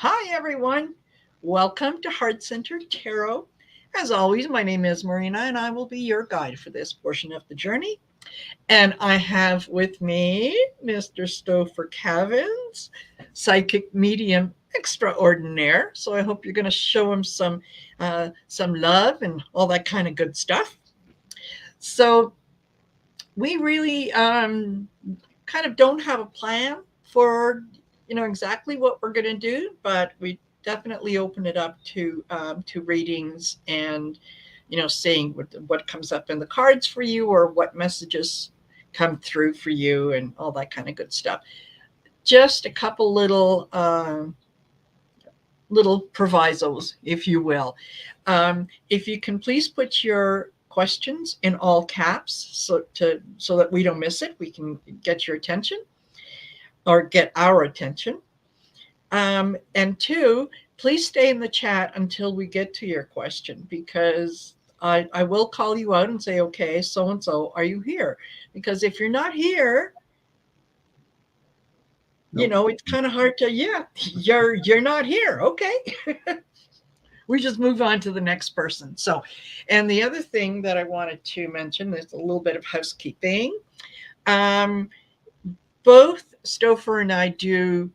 Hi, everyone. Welcome to Heart Centered Tarot. As always, my name is Marina, and I will be your guide for this portion of the journey. And I have with me Mr. Stopher CAVINS, psychic medium extraordinaire. So I hope you're going to show him some love and all that kind of good stuff. So we really kind of don't have a plan for exactly what we're going to do, but we definitely open it up to readings and seeing what comes up in the cards for you or what messages come through for you and all that kind of good stuff. Just a couple little provisos, if you will. If you can please put your questions in all caps so that we don't miss it, we can get your attention or get our attention. And two, please stay in the chat until we get to your question, because I will call you out and say, okay, so-and-so, are you here? Because if you're not here, nope. It's kind of hard to, you're not here. Okay. We just move on to the next person. So, and the other thing that I wanted to mention is a little bit of housekeeping. Both Stopher and I do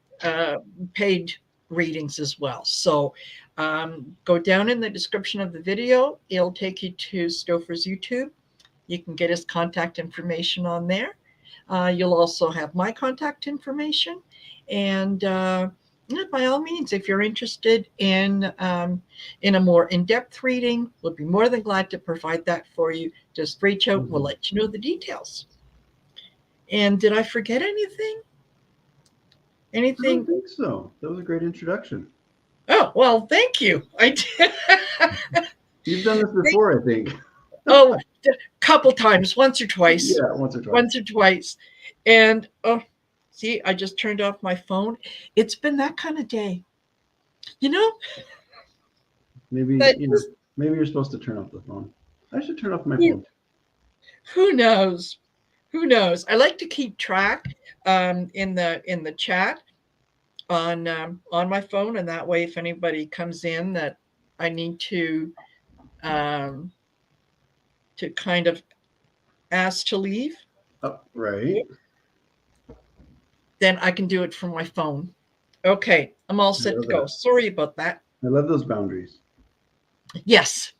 paid readings as well. So go down in the description of the video. It'll take you to Stopher's YouTube. You can get his contact information on there. You'll also have my contact information. And by all means, if you're interested in a more in-depth reading, we'll be more than glad to provide that for you. Just reach out. We'll let you know the details. And did I forget anything? Anything? I don't think so. That was a great introduction. Oh, well, thank you. I did. You've done this before, I think. Oh, a couple times, once or twice. Yeah, once or twice. Once or twice. And see, I just turned off my phone. It's been that kind of day. Maybe maybe you're supposed to turn off the phone. I should turn off my phone. Who knows? Who knows? I like to keep track in the chat on my phone, and that way, if anybody comes in that I need to kind of ask to leave, right, then I can do it from my phone. Okay, I'm all set to go. Sorry about that. I love those boundaries. Yes.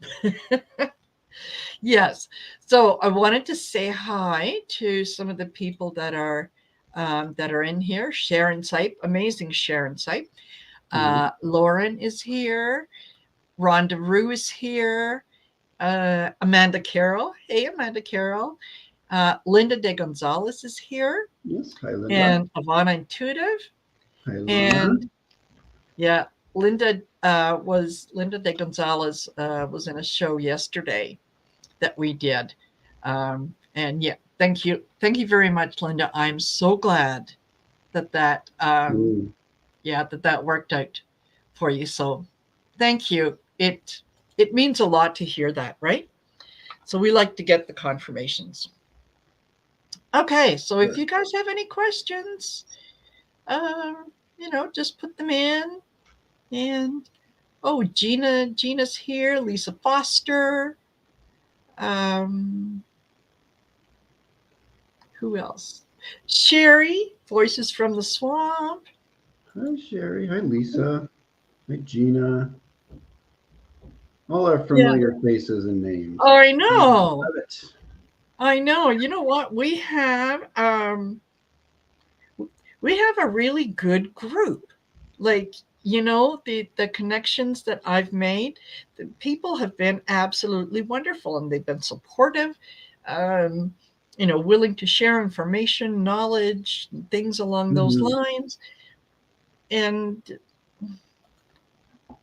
Yes. So I wanted to say hi to some of the people that are in here. Sharon Sipe, amazing Sharon Sipe. Lauren is here. Rhonda Rue is here. Amanda Carroll. Hey, Amanda Carroll. Linda De Gonzalez is here. Yes, hi, Linda. And Ivana Intuitive. Hi, Linda. And yeah, Linda De Gonzalez was in a show yesterday that we did. And yeah, thank you very much, Linda. I'm so glad that worked out for you. So thank you. It means a lot to hear that, right? So we like to get the confirmations. Okay, so if you guys have any questions, just put them in. And Gina's here. Lisa Foster. Who else? Sherry, Voices from the Swamp. Hi, Sherry. Hi, Lisa. Hi, Gina. All our familiar faces and names. Oh, I know. Love it. I know. You know what? We have a really good group. Like, the connections that I've made, the people have been absolutely wonderful, and they've been supportive, willing to share information, knowledge, things along those lines. And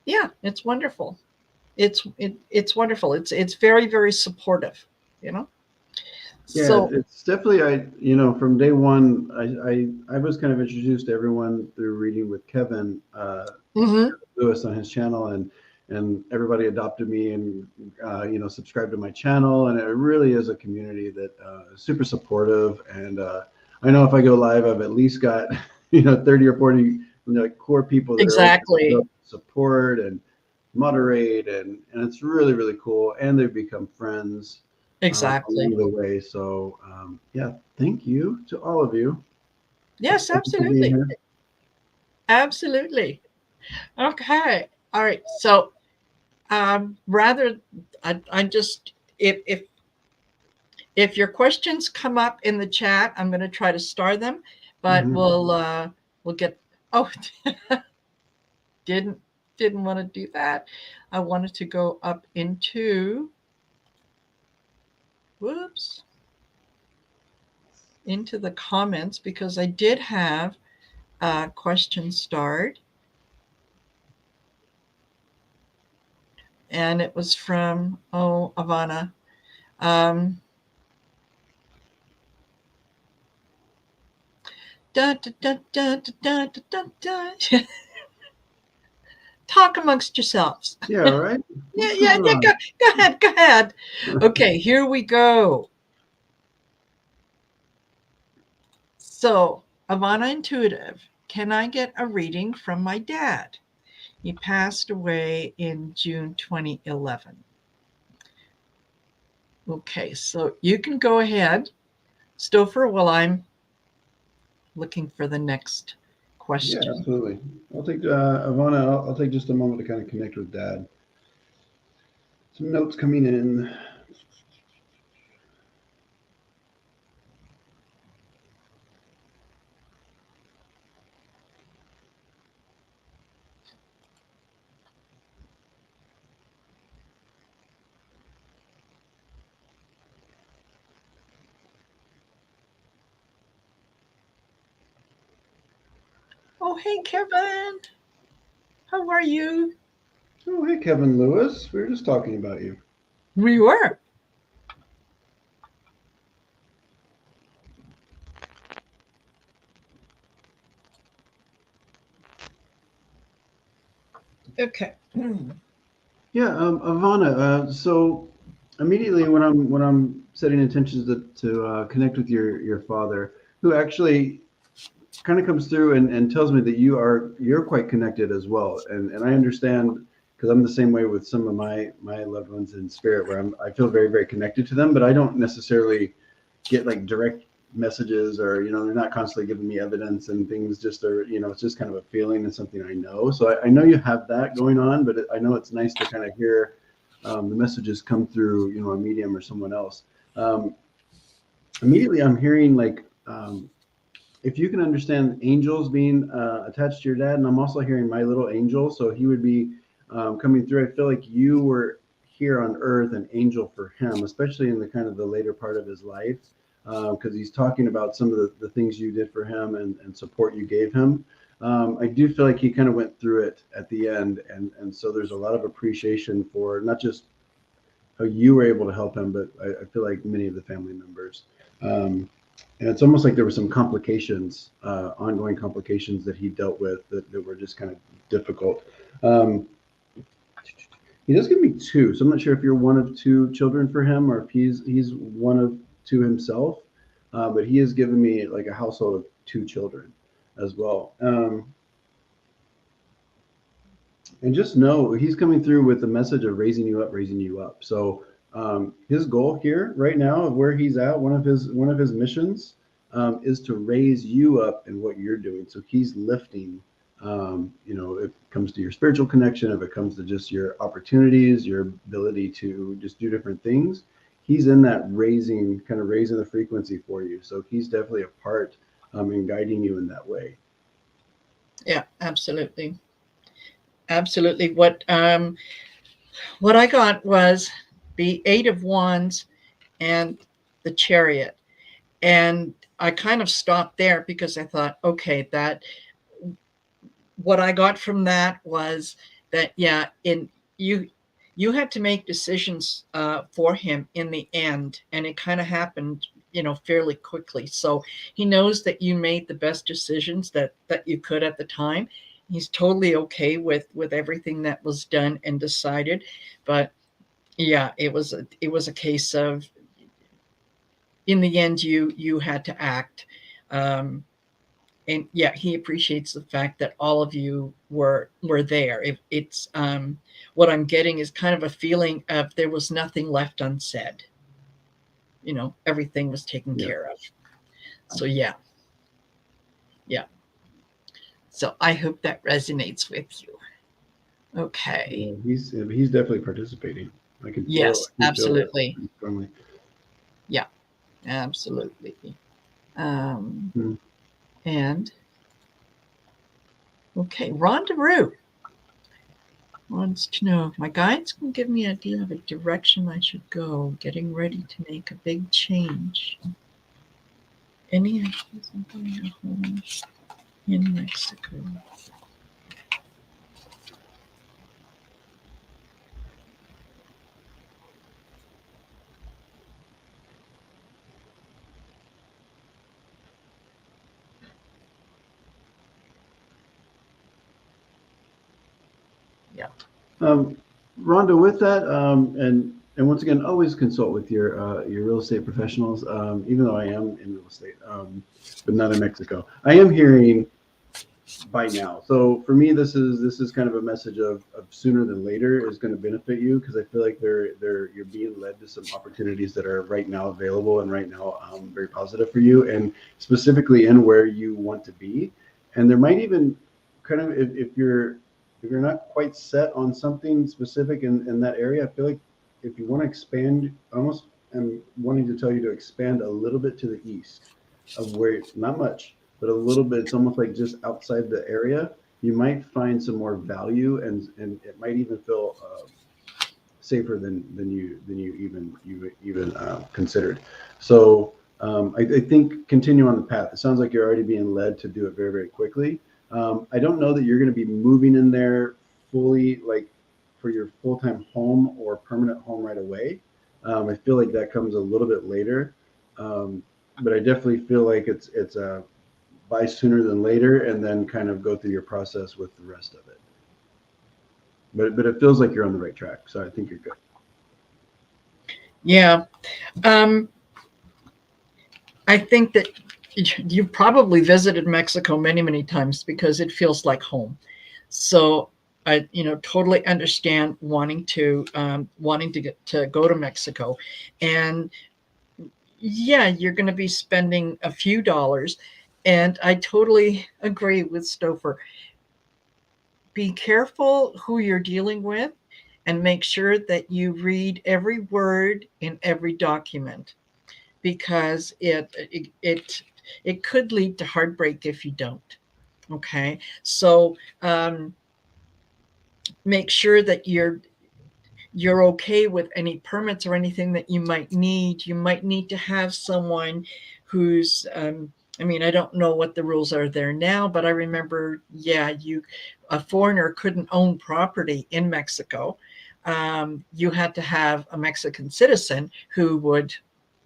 yeah, it's wonderful. It's wonderful. It's very, very supportive, Yeah, so, it's definitely, from day one, I was kind of introduced to everyone through reading with Kevin Lewis on his channel, and everybody adopted me and subscribed to my channel, and it really is a community that is super supportive. And I know if I go live, I've at least got 30 or 40 like core people that Exactly. are support and moderate, and it's really, really cool. And they've become friends Exactly. along the way. So yeah, thank you to all of you. Yes, Thank you for being absolutely. here. Absolutely. Okay. All right. So rather, I just, if your questions come up in the chat, I'm going to try to star them, but we'll get, oh, didn't want to do that. I wanted to go up into, whoops, into the comments, because I did have a question starred. And it was from, Ivana. Talk amongst yourselves. Yeah, right. Yeah. Go ahead. Okay, here we go. So, Ivana Intuitive, can I get a reading from my dad? He passed away in June 2011. Okay, so you can go ahead, Stopher, while I'm looking for the next question. Yeah, absolutely. I'll take Ivana. I'll take just a moment to kind of connect with Dad. Some notes coming in. Oh, hey, Kevin. How are you? Oh, hey, Kevin Lewis. We were just talking about you. We were. Okay. Yeah, Ivana. So immediately when I'm setting intentions to connect with your father, who actually kind of comes through and tells me that you're quite connected as well, and I understand because I'm the same way with some of my loved ones in spirit, where I feel very, very connected to them, but I don't necessarily get like direct messages, or they're not constantly giving me evidence, and things just are, it's just kind of a feeling and something I know. So I know you have that going on, but I know it's nice to kind of hear the messages come through, a medium or someone else. Immediately I'm hearing like, if you can understand angels being attached to your dad, and I'm also hearing my little angel, so he would be coming through. I feel like you were here on earth, an angel for him, especially in the kind of the later part of his life, because he's talking about some of the things you did for him, and support you gave him. I do feel like he kind of went through it at the end, and so there's a lot of appreciation for not just how you were able to help him, but I feel like many of the family members. And it's almost like there were some complications, ongoing complications that he dealt with that were just kind of difficult. He does give me two, so I'm not sure if you're one of two children for him, or if he's one of two himself. But he has given me like a household of two children as well. And just know he's coming through with the message of raising you up, raising you up. So his goal here right now of where he's at, one of his missions is to raise you up in what you're doing. So he's lifting, if it comes to your spiritual connection, if it comes to just your opportunities, your ability to just do different things, he's in that raising the frequency for you. So he's definitely a part in guiding you in that way. Yeah, absolutely. Absolutely. What I got was the Eight of Wands and the Chariot. And I kind of stopped there because I thought, okay, that what I got from that was that, yeah, you had to make decisions for him in the end, and it kind of happened, fairly quickly. So he knows that you made the best decisions that you could at the time. He's totally okay with everything that was done and decided. But yeah, it was a case of, in the end, you had to act. And yeah, he appreciates the fact that all of you were there. It's what I'm getting is kind of a feeling of there was nothing left unsaid. You know, everything was taken care of. So yeah. So I hope that resonates with you. Okay. Yeah, he's definitely participating. I can feel. Yes, I can absolutely. feel that strongly. Yeah, absolutely. Um, Hmm. And okay, Rhonda Rue wants to know if my guides can give me an idea of a direction I should go, getting ready to make a big change. Any ideas on going to home in Mexico? Yeah. Rhonda, with that, and once again, always consult with your real estate professionals. Even though I am in real estate, but not in Mexico, I am hearing by now. So for me, this is kind of a message of sooner than later is going to benefit you, because I feel like you're being led to some opportunities that are right now available and right now very positive for you, and specifically in where you want to be. And there might even kind of, if you're not quite set on something specific in that area, I feel like if you want to expand, almost I'm wanting to tell you to expand a little bit to the east of where, not much, but a little bit. It's almost like just outside the area. You might find some more value, and it might even feel safer than you even considered. So I think continue on the path. It sounds like you're already being led to do it very, very quickly. I don't know that you're going to be moving in there fully, like for your full-time home or permanent home right away. I feel like that comes a little bit later, but I definitely feel like it's a buy sooner than later, and then kind of go through your process with the rest of it. But it feels like you're on the right track, so I think you're good. Yeah. I think that you probably visited Mexico many, many times because it feels like home. So I, totally understand wanting to get to go to Mexico, and yeah, you're going to be spending a few dollars, and I totally agree with Stopher. Be careful who you're dealing with, and make sure that you read every word in every document, because it could lead to heartbreak if you don't. Okay, so make sure that you're okay with any permits or anything that you might need. You might need to have someone who's I mean, I don't know what the rules are there now, but I remember, yeah, a foreigner couldn't own property in Mexico. You had to have a Mexican citizen who would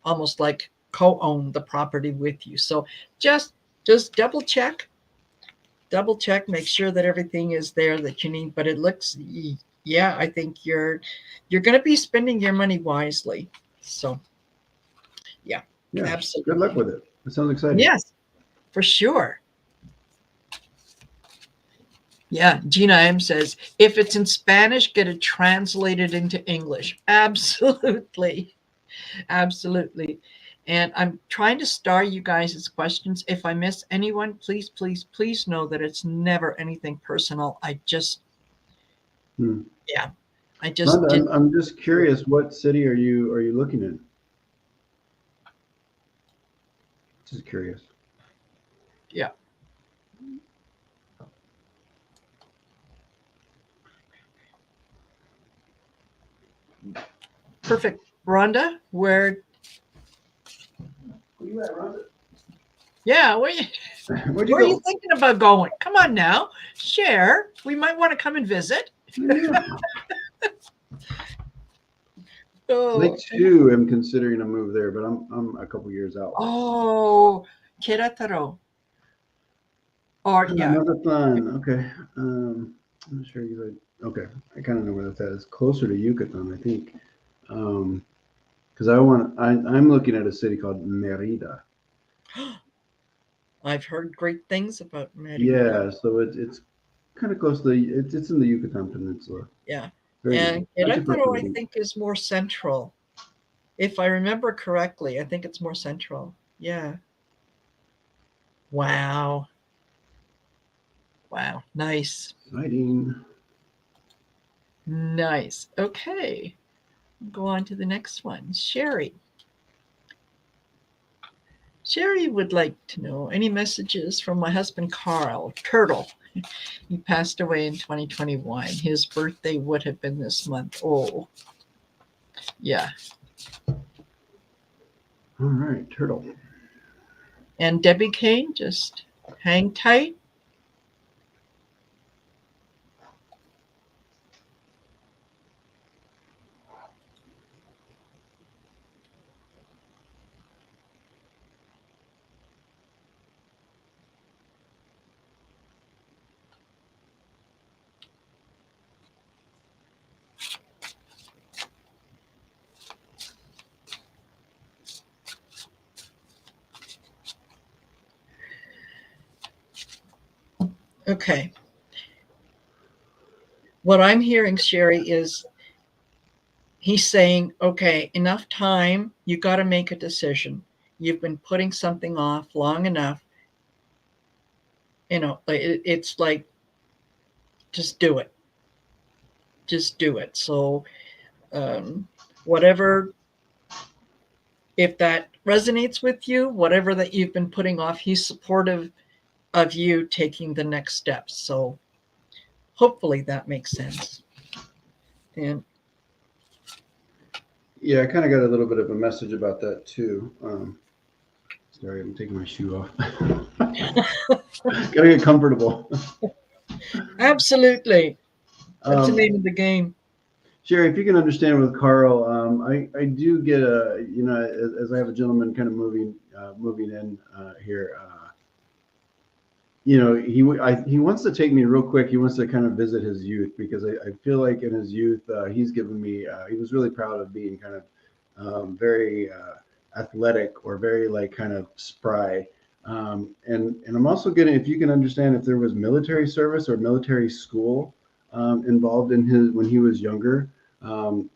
almost like co-own the property with you. So just double check, make sure that everything is there that you need. But it looks, yeah, I think you're going to be spending your money wisely. So yeah, absolutely. Good luck with it. It sounds exciting. Yes, for sure. Yeah, Gina M says, if it's in Spanish, get it translated into English. Absolutely. Absolutely. And I'm trying to star you guys' questions. If I miss anyone, please, please, please know that it's never anything personal. I just, yeah, I just Rhonda, did. I'm just curious, what city are you looking in? Just curious. Yeah. Perfect. Rhonda, where Where you at, Rhonda? Yeah, Where'd you where go? are you thinking about going? Come on now, share. We might want to come and visit. Yeah. I Oh, too am considering a move there, but I'm a couple years out. oh, Querétaro. Or yeah, Another fun. Okay. I'm not sure exactly. Okay, I kind of know where that's at. It's closer to Yucatan, I think. Because I'm looking at a city called Merida. I've heard great things about Merida. Yeah, so it's kind of close to it's in the Yucatan Peninsula. Yeah. Very nice. And Not too far Querétaro, from the I beach. think, is more central. If I remember correctly, I think it's more central. Yeah. Wow. Wow. Nice. Exciting. Nice. Okay. Go on to the next one. Sherry. Sherry would like to know any messages from my husband, Carl Turtle. He passed away in 2021. His birthday would have been this month. Oh, yeah. All right, turtle. And Debbie Kane, just hang tight. Okay. What I'm hearing, Sherry, is he's saying, okay, enough time. You got to make a decision. You've been putting something off long enough. It's like, just do it. Just do it. So, whatever, if that resonates with you, whatever that you've been putting off, he's supportive of you taking the next steps. So, hopefully that makes sense. And Yeah, I kind of got a little bit of a message about that too. Sorry, I'm taking my shoe off. Gotta get comfortable. absolutely, that's the name of the game. Sherry, if you can understand with Carl, I do get as I have a gentleman kind of moving in here. He wants to take me real quick. He wants to kind of visit his youth because I feel like in his youth he's given me. He was really proud of being kind of very athletic or very like kind of spry. And I'm also getting, if you can understand, if there was military service or military school involved in his when he was younger. Um,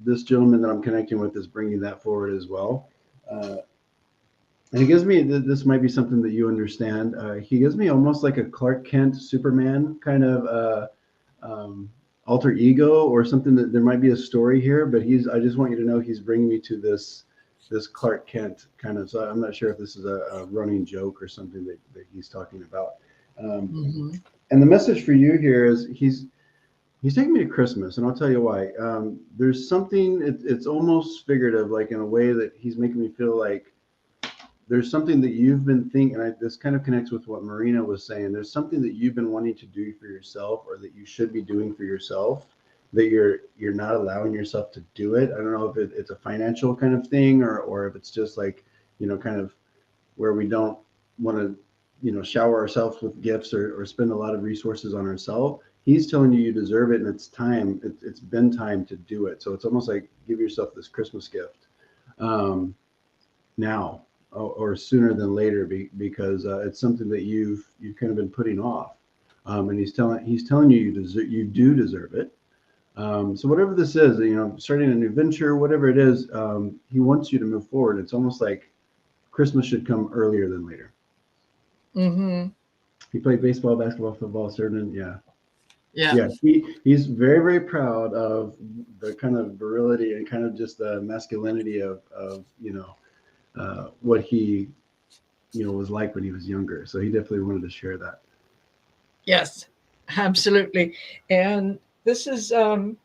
this gentleman that I'm connecting with is bringing that forward as well. And he gives me, this might be something that you understand. He gives me almost like a Clark Kent Superman kind of alter ego or something, that there might be a story here, but I just want you to know he's bringing me to this Clark Kent kind of, so I'm not sure if this is a running joke or something that he's talking about. Mm-hmm. And the message for you here is he's taking me to Christmas, and I'll tell you why. There's something, it's almost figurative, like in a way that he's making me feel like there's something that you've been thinking. This kind of connects with what Marina was saying. There's something that you've been wanting to do for yourself, or that you should be doing for yourself, that you're not allowing yourself to do it. I don't know if it's a financial kind of thing, or if it's just like, kind of where we don't want to, shower ourselves with gifts or spend a lot of resources on ourselves. He's telling you deserve it, and it's time. It's been time to do it. So it's almost like give yourself this Christmas gift now, or sooner than later, because it's something that you've kind of been putting off. And he's telling you you do deserve it. So whatever this is, starting a new venture, whatever it is, he wants you to move forward. It's almost like Christmas should come earlier than later. Mm-hmm. He played baseball, basketball, football, certain, yeah. Yeah. Yeah, he's very, very proud of the kind of virility and kind of just the masculinity of what he was like when he was younger. So he definitely wanted to share that. Yes, absolutely. And this is the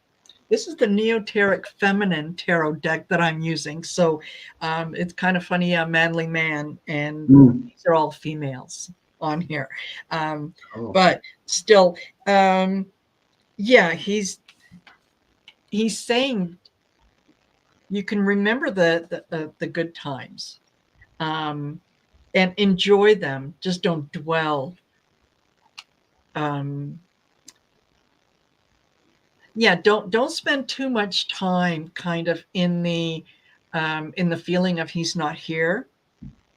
Neoteric Feminine Tarot deck that I'm using. So it's kind of funny, a manly man, and these are all females on here. But still, yeah, he's saying you can remember the good times and enjoy them. Just don't dwell. Yeah, don't spend too much time kind of in the feeling of he's not here,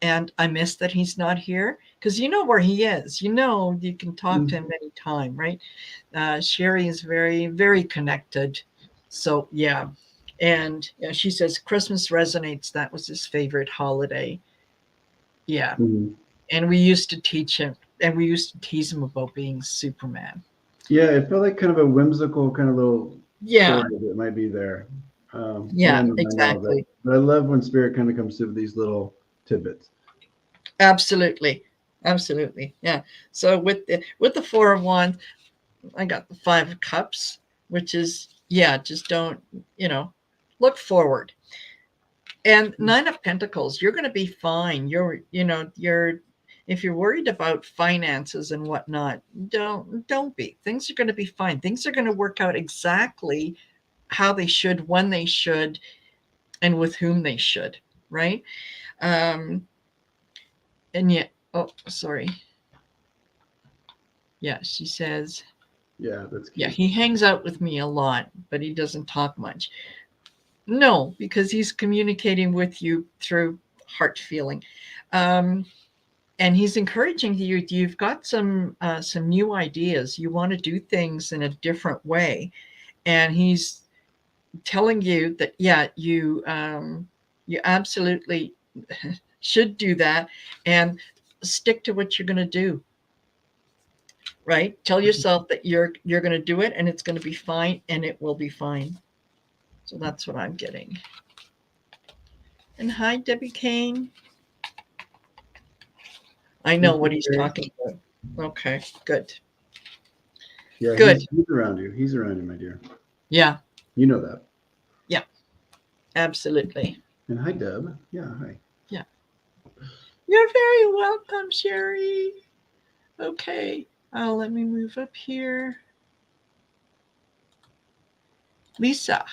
And I miss that he's not here, because you know where he is. You know, you can talk to him anytime, right? Sherry is very, very connected. So, yeah. And yeah, she says Christmas resonates. That was his favorite holiday. Yeah. Mm-hmm. And we used to teach him, and we used to tease him about being Superman. Yeah, it felt like kind of a whimsical kind of little Yeah. story that might be there. Yeah, Random, I know, exactly. but I love when spirit kind of comes to these little tidbits. Absolutely. Absolutely. Yeah. So with the Four of Wands, I got the Five of Cups, which is, yeah, just don't, look forward. And Nine of Pentacles, you're going to be fine. If you're worried about finances and whatnot, don't be. Things are going to be fine. Things are going to work out exactly how they should, when they should, and with whom they should, right? And yet, oh, sorry. Yeah, she says, Yeah, that's cute. yeah, he hangs out with me a lot, but he doesn't talk much. No, because he's communicating with you through heart feeling. And he's encouraging you. You've got some new ideas. You want to do things in a different way, and he's telling you that, yeah, you absolutely should do that, and stick to what you're going to do. Right? Tell yourself that you're going to do it, and it's going to be fine, and it will be fine. So that's what I'm getting. And hi, Debbie Kane. I know what he's talking about. Okay, good. Yeah, Good. He's around you. He's around you, my dear. Yeah. You know that. Yeah. Absolutely. And hi, Deb. Yeah, hi. Yeah. You're very welcome, Sherry. Okay. Let me move up here. Lisa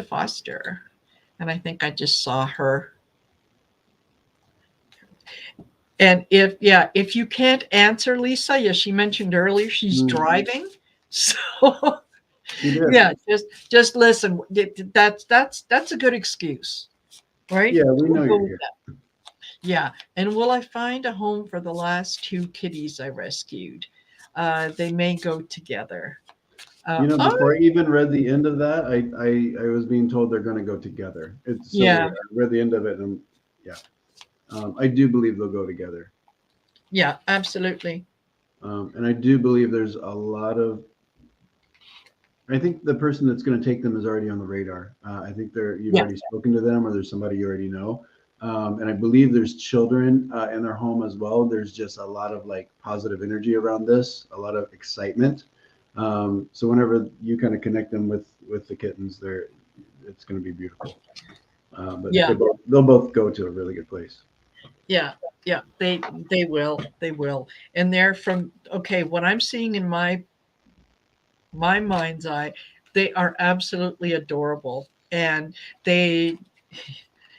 Foster. And I think I just saw her. And if you can't answer Lisa, yeah, she mentioned earlier she's driving. So She did. Yeah, just listen. That's a good excuse, right? Yeah, we know you're here. Yeah, and will I find a home for the last two kitties I rescued? They may go together. Before I even read the end of that, I was being told they're going to go together. It's so weird. I read the end of it, and yeah, I do believe they'll go together. Yeah, absolutely. And I do believe there's a lot of. I think the person that's going to take them is already on the radar. I think you've already spoken to them, or there's somebody you already know. And I believe there's children in their home as well. There's just a lot of like positive energy around this, a lot of excitement. So whenever you kind of connect them with the kittens, it's going to be beautiful. But they'll both go to a really good place. Yeah, they will, and they're from, okay, what I'm seeing in my mind's eye, they are absolutely adorable, and they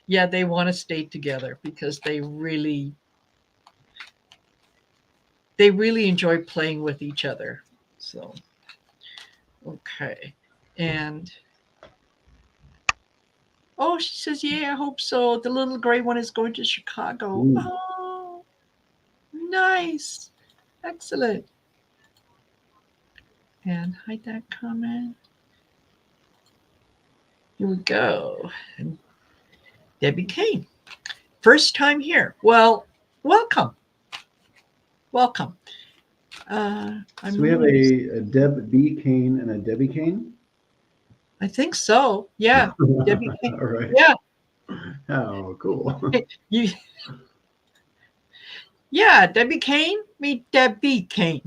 want to stay together because they really enjoy playing with each other. So, okay. And oh, she says, yeah, I hope so. The little gray one is going to Chicago. Oh, nice. Excellent. And hide that comment. Here we go. And Debbie Kane. First time here. Well, welcome. Welcome. So we have a Deb B. Kane and a Debbie Kane? I think so. Yeah. Debbie Kane. All right. Yeah. Oh, cool. Yeah, Debbie Kane, meet Debbie Kane.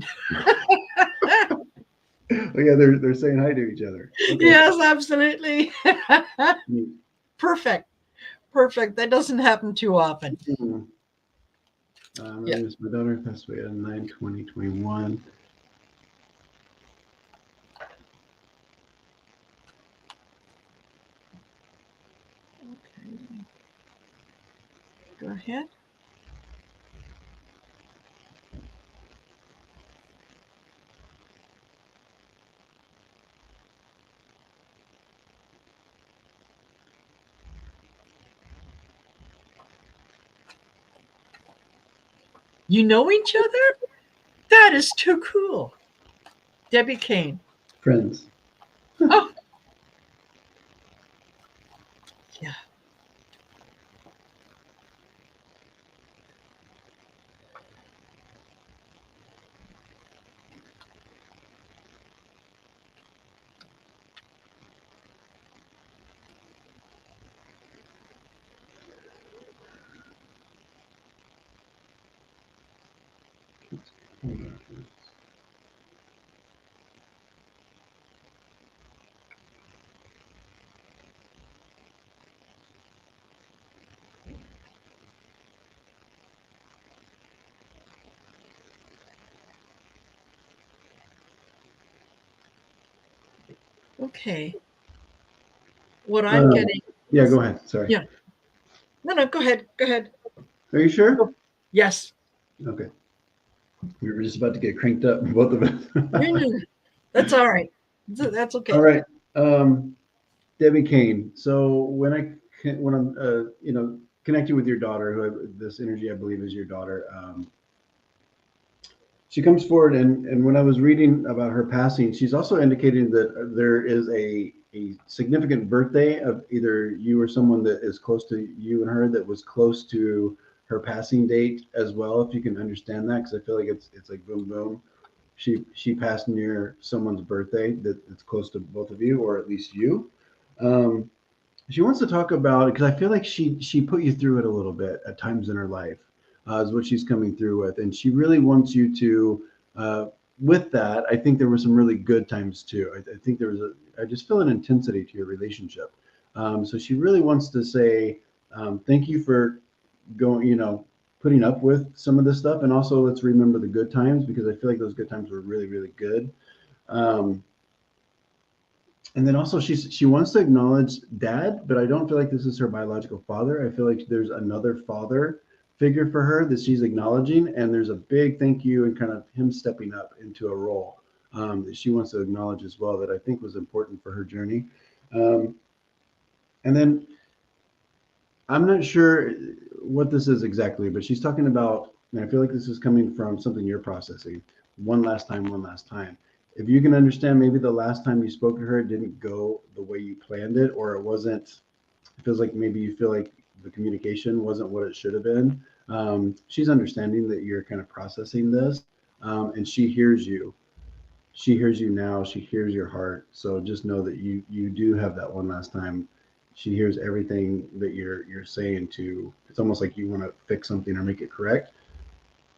Oh, yeah, they're saying hi to each other. Okay. Yes, absolutely. Perfect. That doesn't happen too often. Mm-hmm. My daughter passed away on 9/20/21. Okay. Go ahead. You know each other? That is too cool. Debbie Kane. Friends. Oh, yeah. Okay. What I'm getting. Yeah, go ahead. Sorry. Yeah. No, go ahead. Go ahead. Are you sure? Oh, yes. Okay. We were just about to get cranked up, both of us. That's all right. That's okay. All right. Debbie Kane. So when I'm connecting with your daughter, this energy I believe is your daughter, she comes forward, and when I was reading about her passing, she's also indicating that there is a significant birthday of either you or someone that is close to you and her that was close to her passing date as well. If you can understand that, because I feel like it's like boom boom. She passed near someone's birthday that's close to both of you, or at least you. Um, she wants to talk about it because I feel like she put you through it a little bit at times in her life, is what she's coming through with, and she really wants you to. With that, I think there were some really good times too. I think there was I just feel an intensity to your relationship. So she really wants to say thank you for going, putting up with some of this stuff, and also let's remember the good times because I feel like those good times were really, really good. Um, and then also she wants to acknowledge dad, but I don't feel like this is her biological father. I feel like there's another father figure for her that she's acknowledging, and there's a big thank you and kind of him stepping up into a role that she wants to acknowledge as well, that I think was important for her journey. Um, and then I'm not sure what this is exactly, but she's talking about, and I feel like this is coming from something you're processing. One last time, one last time. If you can understand, maybe the last time you spoke to her, it didn't go the way you planned it, or it wasn't, it feels like maybe you feel like the communication wasn't what it should have been. She's understanding that you're kind of processing this, and she hears you. She hears you now. She hears your heart. So just know that you do have that one last time. She hears everything that you're saying. To it's almost like you want to fix something or make it correct.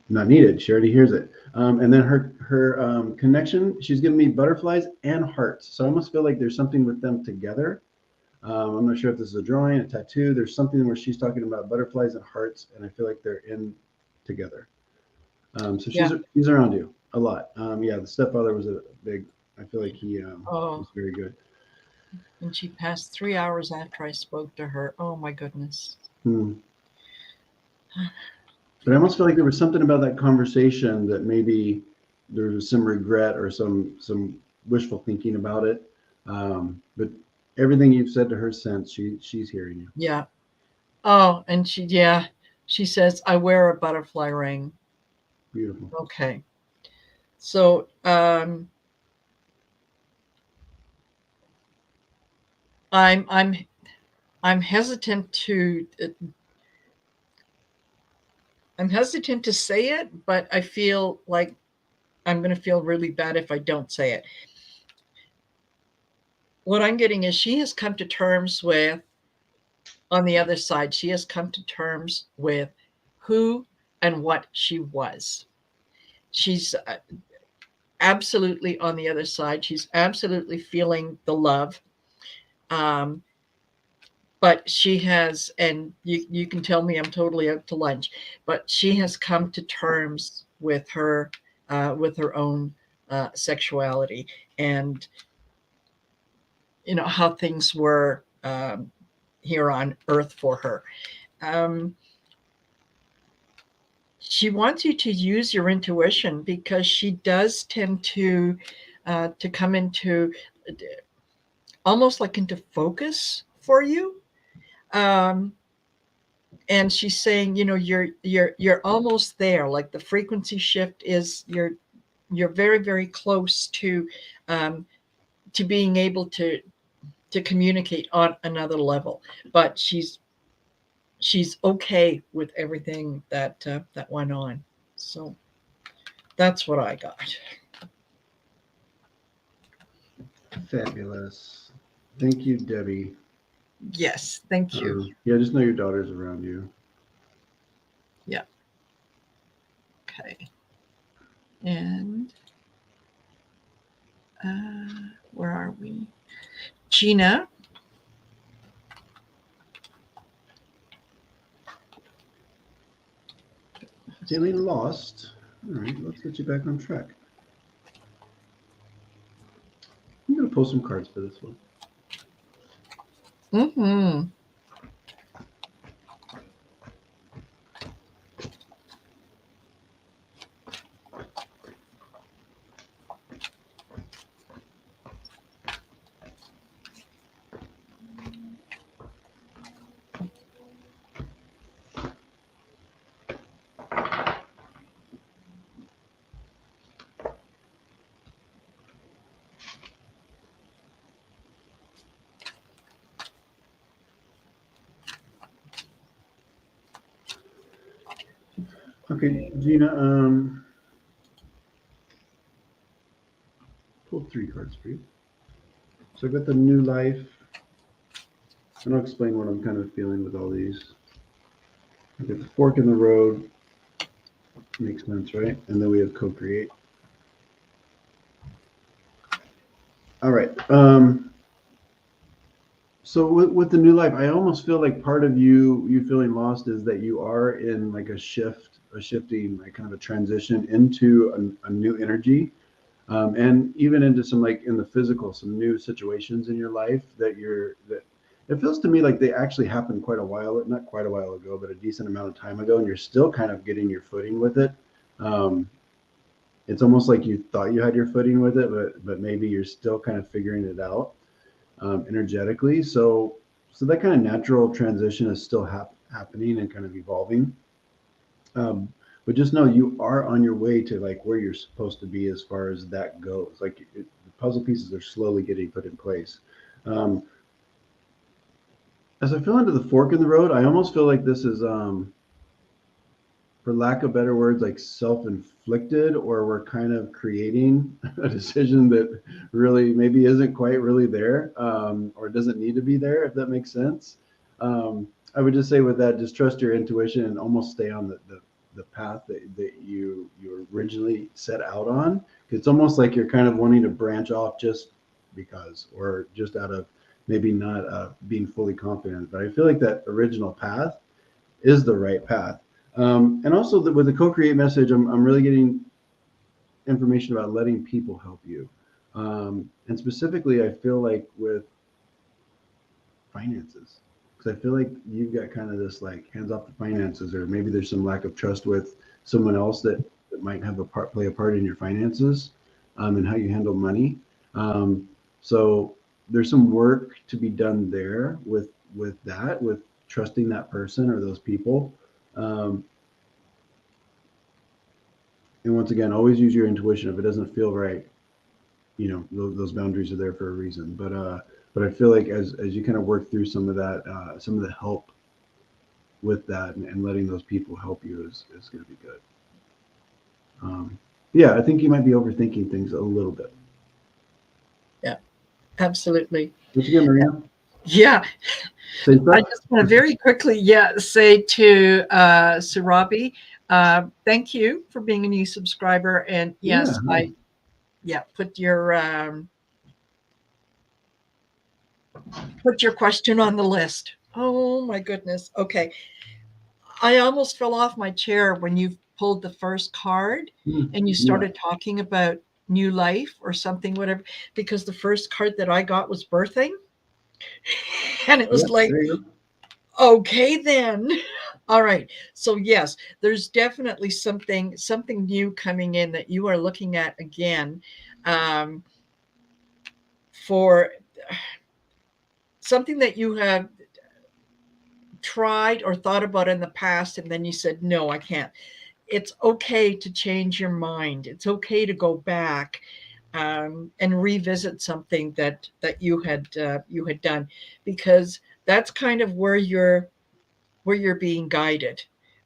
Not needed. She already hears it. And then her connection. She's giving me butterflies and hearts. So I almost feel like there's something with them together. I'm not sure if this is a drawing, a tattoo. There's something where she's talking about butterflies and hearts, and I feel like they're in together. So she's around you a lot. Yeah, the stepfather was a big. I feel like he was very good. And she passed 3 hours after I spoke to her. Oh my goodness. But I almost feel like there was something about that conversation that maybe there was some regret or some wishful thinking about it. But everything you've said to her since, she's hearing you. Yeah. Oh, and she says I wear a butterfly ring. Beautiful. Okay. So I'm hesitant to say it, but I feel like I'm going to feel really bad if I don't say it. What I'm getting is she has come to terms with, on the other side, she has come to terms with who and what she was. She's absolutely on the other side. She's absolutely feeling the love. But she has, and you can tell me I'm totally out to lunch, but she has come to terms with her own sexuality, and how things were here on earth for her. She wants you to use your intuition because she does tend to come into almost like into focus for you. and she's saying, you're almost there. Like the frequency shift is, you're very, very close to being able to communicate on another level. But she's okay with everything that went on. So that's what I got. Fabulous. Thank you, Debbie. Yes, thank you. Yeah, just know your daughter's around you. Yeah. Okay. And where are we? Gina. Feeling lost? All right, let's get you back on track. I'm going to pull some cards for this one. Mm-hmm. Okay, Gina, pulled 3 cards for you. So I got the new life, and I'll explain what I'm kind of feeling with all these. I got the fork in the road, makes sense, right? And then we have co-create. All right. So with the new life, I almost feel like part of you feeling lost is that you are in like a shifting, like kind of a transition into a new energy, and even into some, like in the physical, some new situations in your life that it feels to me like they actually happened not quite a while ago, but a decent amount of time ago, and you're still kind of getting your footing with it. It's almost like you thought you had your footing with it, but maybe you're still kind of figuring it out. Energetically. So that kind of natural transition is still happening and kind of evolving. But just know you are on your way to like where you're supposed to be as far as that goes. Like the puzzle pieces are slowly getting put in place. As I feel into the fork in the road, I almost feel like this is, for lack of better words, like self-inflicted, or we're kind of creating a decision that really maybe isn't quite really there, or doesn't need to be there, if that makes sense. I would just say with that, just trust your intuition and almost stay on the path that you originally set out on. It's almost like you're kind of wanting to branch off just because, or just out of maybe not being fully confident. But I feel like that original path is the right path. And also with the co-create message, I'm really getting information about letting people help you. And specifically, I feel like with finances, because I feel like you've got kind of this like hands off the finances, or maybe there's some lack of trust with someone else that might have play a part in your finances, and how you handle money. So there's some work to be done there with trusting that person or those people. And once again, always use your intuition. If it doesn't feel right, those boundaries are there for a reason. But I feel like as you kind of work through some of that, some of the help with that, and letting those people help you is going to be good. Yeah, I think you might be overthinking things a little bit. Yeah, absolutely. What you got, Maria? Yeah. I just want to very quickly, say to Surabi, thank you for being a new subscriber. And yes, put your question on the list. Oh my goodness. Okay. I almost fell off my chair when you pulled the first card and you started talking about new life or something, whatever, because the first card that I got was birthing. And it was like, okay, then. All right. So yes, there's definitely something new coming in that you are looking at again, for something that you have tried or thought about in the past and then you said, no, I can't. It's okay to change your mind. It's okay to go back and revisit something that you had done, because that's kind of where you're being guided.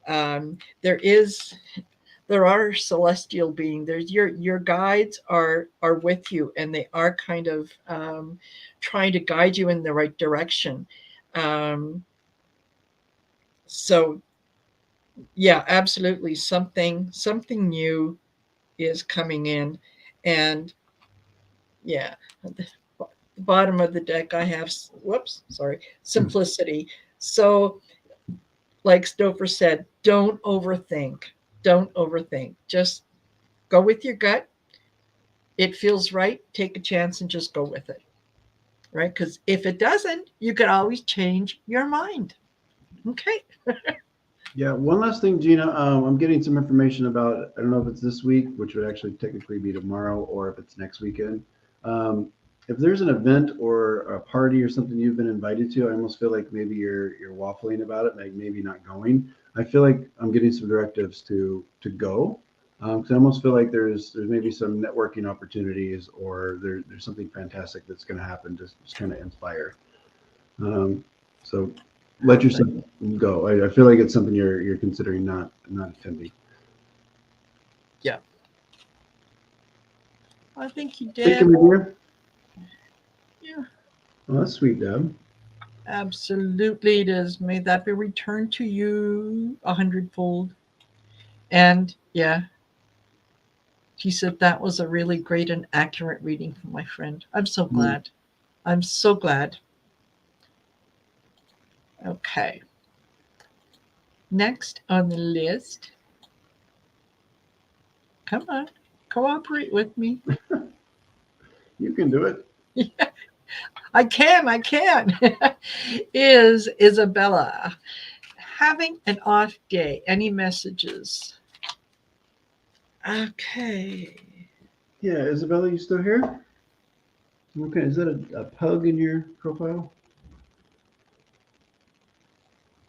There are celestial beings. There's your guides are with you, and they are kind of trying to guide you in the right direction. So yeah, absolutely, something new is coming in. And yeah, the bottom of the deck I have, simplicity. So like Stopher said, don't overthink. Don't overthink. Just go with your gut. It feels right. Take a chance and just go with it. Right? Because if it doesn't, you could always change your mind. Okay. Yeah, one last thing, Gina. I'm getting some information about, I don't know if it's this week, which would actually technically be tomorrow, or if it's next weekend. If there's an event or a party or something you've been invited to, I almost feel like maybe you're waffling about it, like maybe not going. I feel like I'm getting some directives to go. Because I almost feel like there's maybe some networking opportunities, or there's something fantastic that's going to happen, just kind of inspire. So let yourself go. I feel like it's something you're considering not attending. Yeah. I think you did. Thank you, my dear. Yeah. Well, that's sweet, Deb. Absolutely it is. May that be returned to you 100-fold. And yeah, he said that was a really great and accurate reading from my friend. I'm so glad. I'm so glad. Okay. Next on the list. Come on. Cooperate with me. You can do it. Yeah, I can. Is Isabella having an off day? Any messages? Okay. Yeah, Isabella, you still here? Okay, is that a pug in your profile?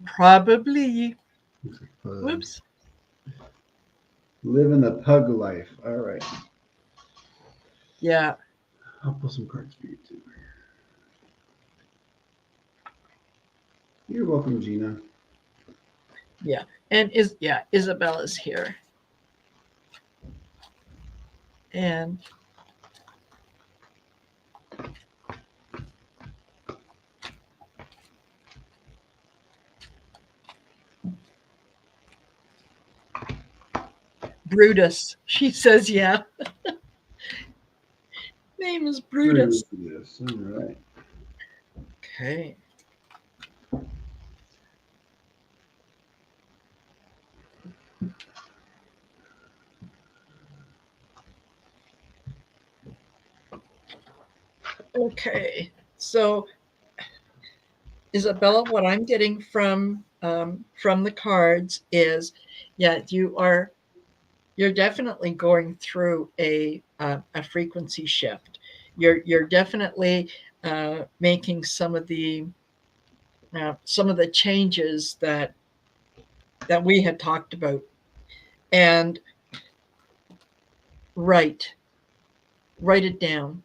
Probably. Looks like pug. Whoops. Living the pug life. All right. Yeah. I'll pull some cards for you too. You're welcome, Gina. Yeah. And Isabella's here. And Brutus. She says, yeah. Name is Brutus. Yes, all right. Okay. Okay. So, Isabella, what I'm getting from the cards is, yeah, you're definitely going through a frequency shift. You're definitely making some of the changes that we had talked about. And write it down.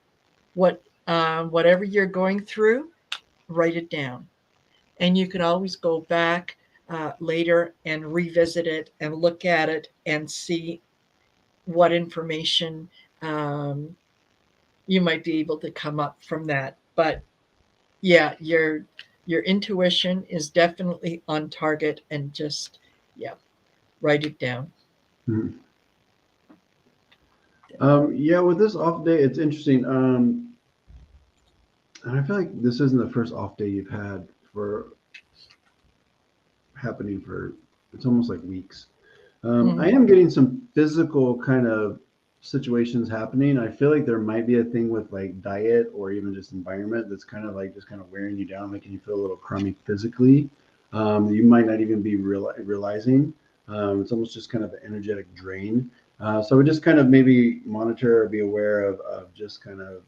Whatever you're going through, write it down, and you can always go back later and revisit it and look at it and see what information you might be able to come up from that. But yeah, your intuition is definitely on target, and just write it down. Mm-hmm. Yeah, with this off day, it's interesting. And I feel like this isn't the first off day you've had for happening for, it's almost like weeks. I am getting some physical kind of situations happening. I feel like there might be a thing with like diet or even just environment that's kind of like just kind of wearing you down, making you feel a little crummy physically. You might not even be realizing. It's almost just kind of an energetic drain. So we just kind of maybe monitor or be aware of just kind of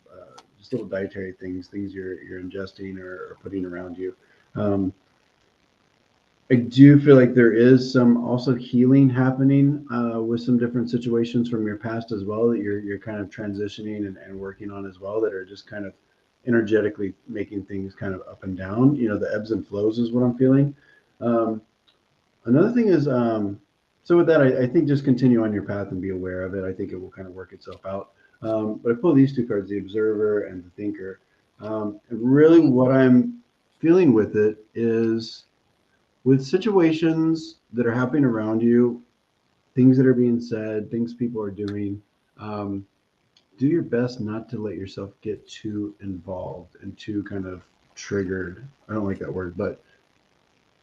just little dietary things you're ingesting or putting around you. I do feel like there is some also healing happening with some different situations from your past as well that you're kind of transitioning and working on as well that are just kind of energetically making things kind of up and down. You know, the ebbs and flows is what I'm feeling. Um, Another thing is, so with that, I think just continue on your path and be aware of it. I think it will kind of work itself out. But I pull these two cards, the Observer and the Thinker. And really, what I'm feeling with it is with situations that are happening around you, things that are being said, things people are doing. Um, do your best not to let yourself get too involved and too kind of triggered. I don't like that word, but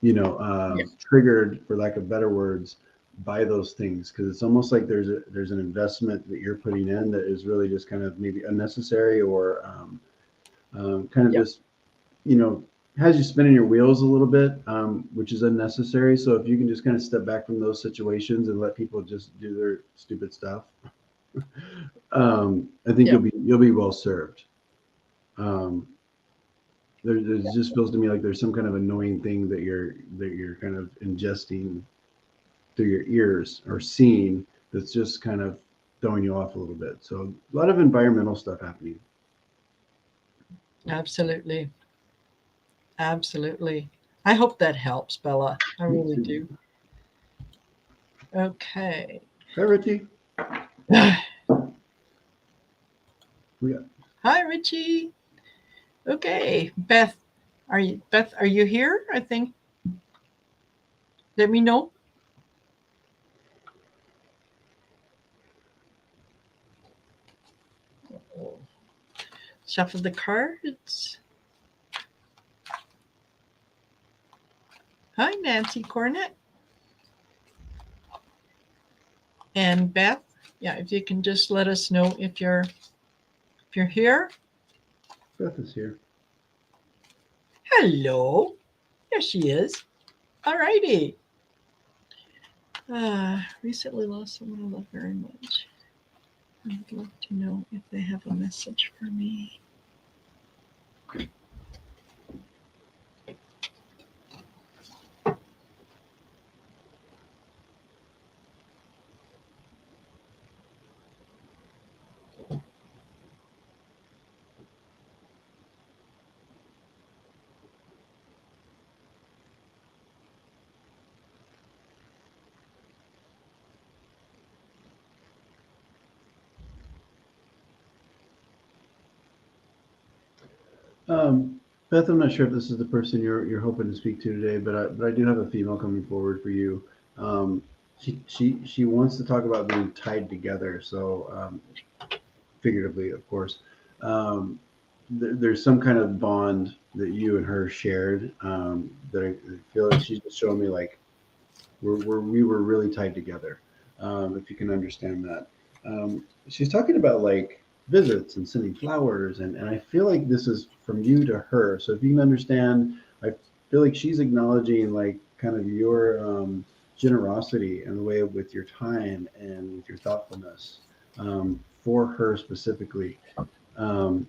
Yeah. triggered, for lack of better words, by those things, because it's almost like there's an investment that you're putting in that is really just kind of maybe unnecessary or kind of Yeah. just you know has you spinning your wheels a little bit, which is unnecessary. So if you can just kind of step back from those situations and let people just do their stupid stuff, I think Yeah. you'll be well served. Um, there just feels to me like there's some kind of annoying thing that you're kind of ingesting through your ears or seeing that's just kind of throwing you off a little bit. So a lot of environmental stuff happening. Absolutely. Absolutely. I hope that helps, Bella. I Me really too. do. Okay. Hi, Richie. We got, Hi, Richie. Okay, Beth, are you here? I think let me know. Shuffle the cards. Hi, Nancy Cornett and Beth. Yeah, if you can just let us know if you're here. Beth is here. Hello. There she is. All righty. Recently lost someone I love very much. I would love to know if they have a message for me. Um, Beth, I'm not sure if this is the person you're hoping to speak to today, but I do have a female coming forward for you. Um, she wants to talk about being tied together. So figuratively, of course. Um, there's some kind of bond that you and her shared that I feel like she's just showing me like we were really tied together. If you can understand that, she's talking about like visits and sending flowers, and I feel like this is from you to her. So if you can understand, I feel like she's acknowledging like kind of your generosity and the way with your time and with your thoughtfulness for her specifically. Um,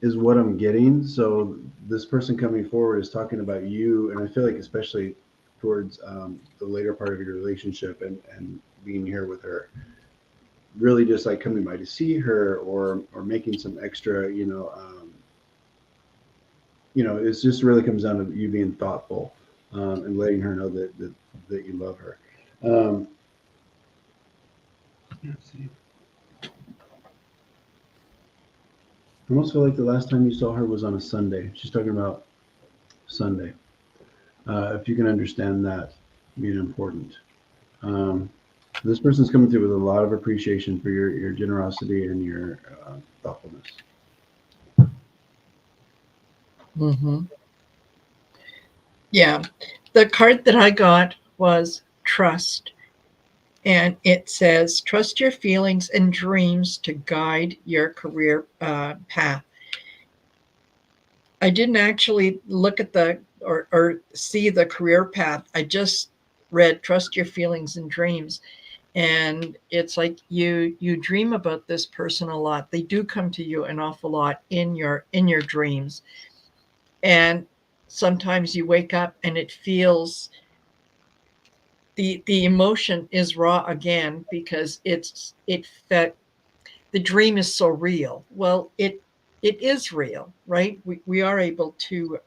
is what I'm getting. So this person coming forward is talking about you, and I feel like especially towards the later part of your relationship and being here with her, really just like coming by to see her or making some extra, it's just really comes down to you being thoughtful and letting her know that you love her. Um, let's see. I almost feel like the last time you saw her was on a Sunday. She's talking about Sunday. If you can understand that being important. Um, this person's coming through with a lot of appreciation for your generosity and your thoughtfulness. Mm-hmm. Yeah. The card that I got was trust. And it says, trust your feelings and dreams to guide your career path. I didn't actually look at or see the career path. I just read trust your feelings and dreams. And it's like you dream about this person a lot. They do come to you an awful lot in your dreams. And sometimes you wake up and it feels the emotion is raw again because that the dream is so real. Well, it is real, right? We are able to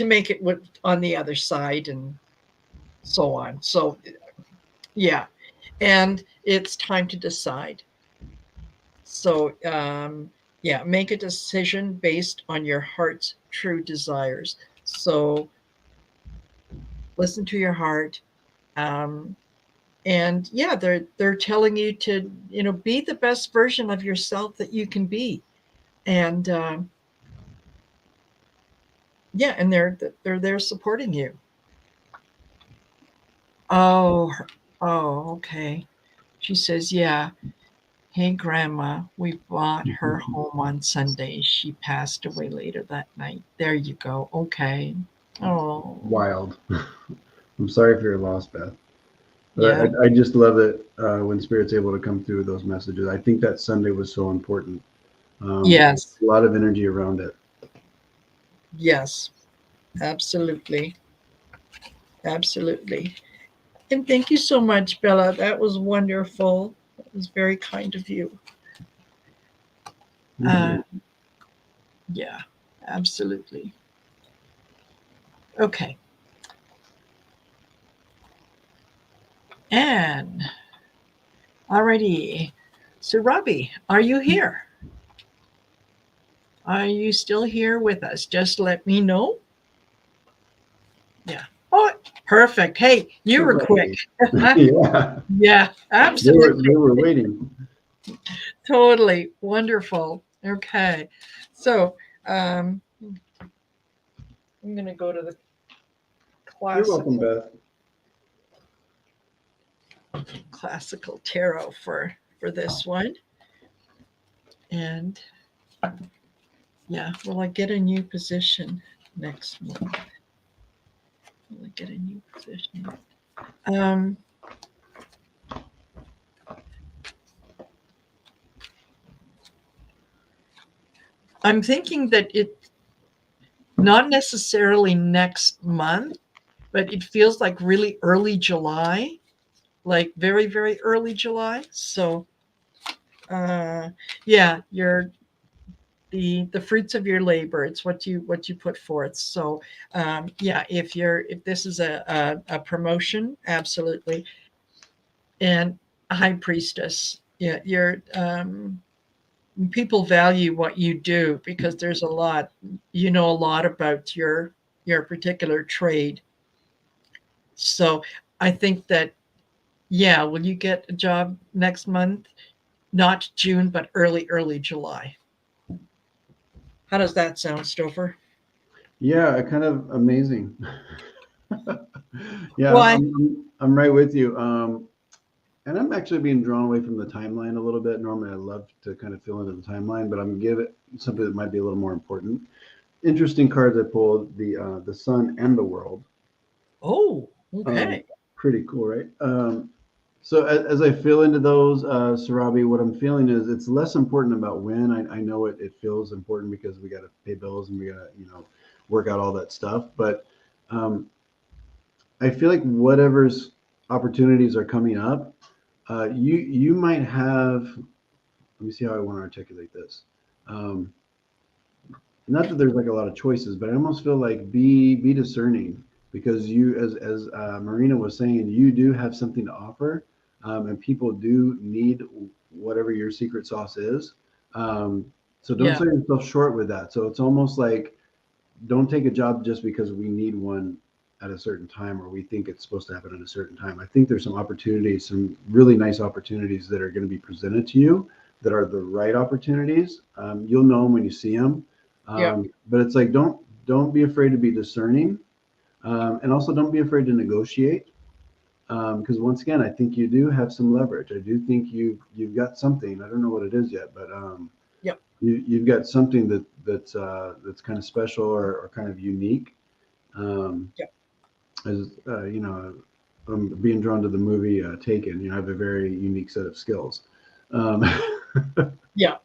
make it on the other side and so on. So yeah, and it's time to decide. So yeah, make a decision based on your heart's true desires. So listen to your heart. And yeah, they're telling you to, be the best version of yourself that you can be. And yeah, and they're there supporting you. Oh, okay. She says, yeah. Hey, Grandma, we brought her home on Sunday. She passed away later that night. There you go. Okay. Oh, Wild. I'm sorry for your loss, Beth. yeah. But I just love it when Spirit's able to come through those messages. I think that Sunday was so important. Yes. A lot of energy around it. Yes. Absolutely. Absolutely. And thank you so much, Bella. That was wonderful. That was very kind of you. Yeah, absolutely. Okay. And alrighty. So, Robbie, are you here? Are you still here with us? Just let me know. Yeah. Oh, perfect. Hey, you were quick. Yeah. Yeah, absolutely. They were waiting. Totally. Wonderful. Okay. So I'm going to go to the You're welcome, Beth. classical tarot for this one. And yeah, will I get a new position next month? Will I get a new position? I'm thinking that it's not necessarily next month, but it feels like really early July, like very, very early July. So yeah, you're the fruits of your labor. It's what you put forth. So yeah, if this is a promotion, absolutely. And a high priestess, yeah, you're people value what you do because there's a lot, a lot about your particular trade. So I think that, yeah, will you get a job next month? Not June, but early July. How does that sound, Stopher? Yeah, kind of amazing. Yeah, Why? I'm right with you. And I'm actually being drawn away from the timeline a little bit. Normally, I love to kind of fill into the timeline, but I'm gonna give it something that might be a little more important. Interesting cards I pulled: the Sun and the World. Oh, okay. Pretty cool, right? So as I fill into those, Sarabi, what I'm feeling is it's less important about when. I know it feels important because we got to pay bills and we got to work out all that stuff. But I feel like whatever's opportunities are coming up, you might have. Let me see how I want to articulate this. Um, Not that there's like a lot of choices, but I almost feel like be discerning because you, as Marina was saying, you do have something to offer, and people do need whatever your secret sauce is. So don't sell yourself short with that. So it's almost like don't take a job just because we need one at a certain time or we think it's supposed to happen at a certain time. I think there's some opportunities, some really nice opportunities that are going to be presented to you that are the right opportunities. You'll know them when you see them. But it's like don't be afraid to be discerning, and also don't be afraid to negotiate. Because once again, I think you do have some leverage. I do think you've got something. I don't know what it is yet, but you've got something that's kind of special or kind of unique. As I'm being drawn to the movie Taken. I have a very unique set of skills. Yeah.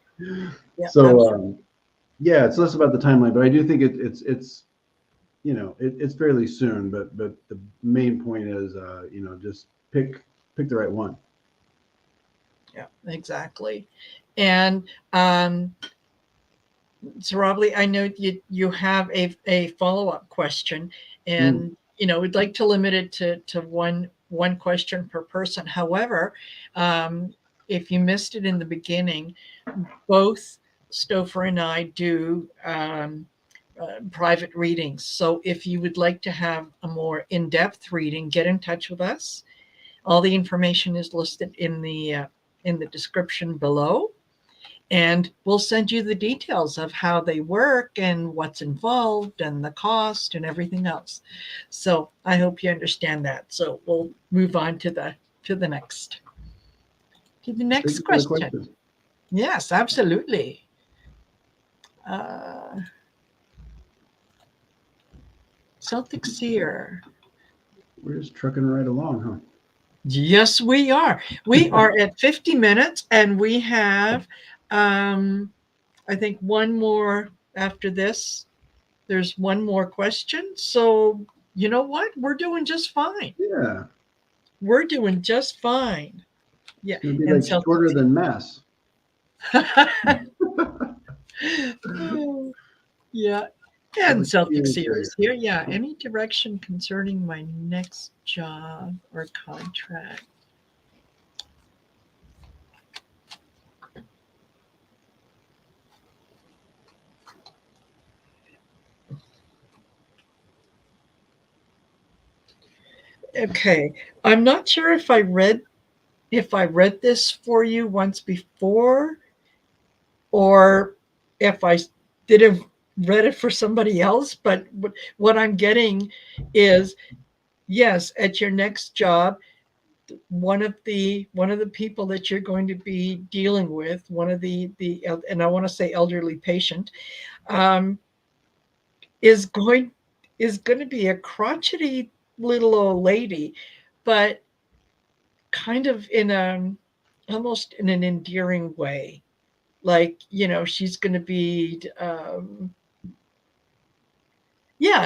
So yeah, it's less about the timeline, but I do think it's it's fairly soon, but the main point is, just pick the right one. Yeah, exactly. And so Robley, I know you have a follow-up question, and we'd like to limit it to one question per person. However, if you missed it in the beginning, both Stopher and I do private readings. So if you would like to have a more in-depth reading, get in touch with us. All the information is listed in the description below, and we'll send you the details of how they work and what's involved and the cost and everything else. So I hope you understand that. So we'll move on to the next question. Yes, absolutely. Celtic Seer. We're just trucking right along, huh? Yes, we are. We are at 50 minutes, and we have, I think, one more after this. There's one more question. So, you know what? We're doing just fine. Yeah. We're doing just fine. Yeah. It's going to be like shorter than Mass. Yeah. And Celtic Series here. Yeah. Any direction concerning my next job or contract? Okay. I'm not sure if I read this for you once before, or if I did have read it for somebody else, but what I'm getting is, yes, at your next job, one of the people that you're going to be dealing with, one of the and I want to say elderly patient, is going to be a crotchety little old lady, but kind of in almost in an endearing way. Like, she's going to be,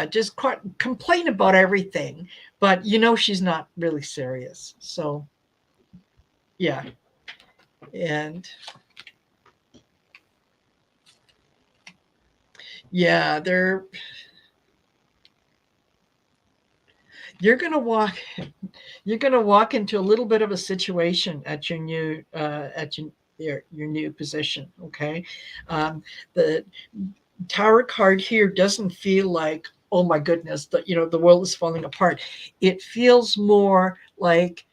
just complain about everything, but she's not really serious. So, yeah. And yeah, you're going to walk into a little bit of a situation at your new your new position. Okay. The Tower card here doesn't feel like, oh my goodness, the world is falling apart. It feels more like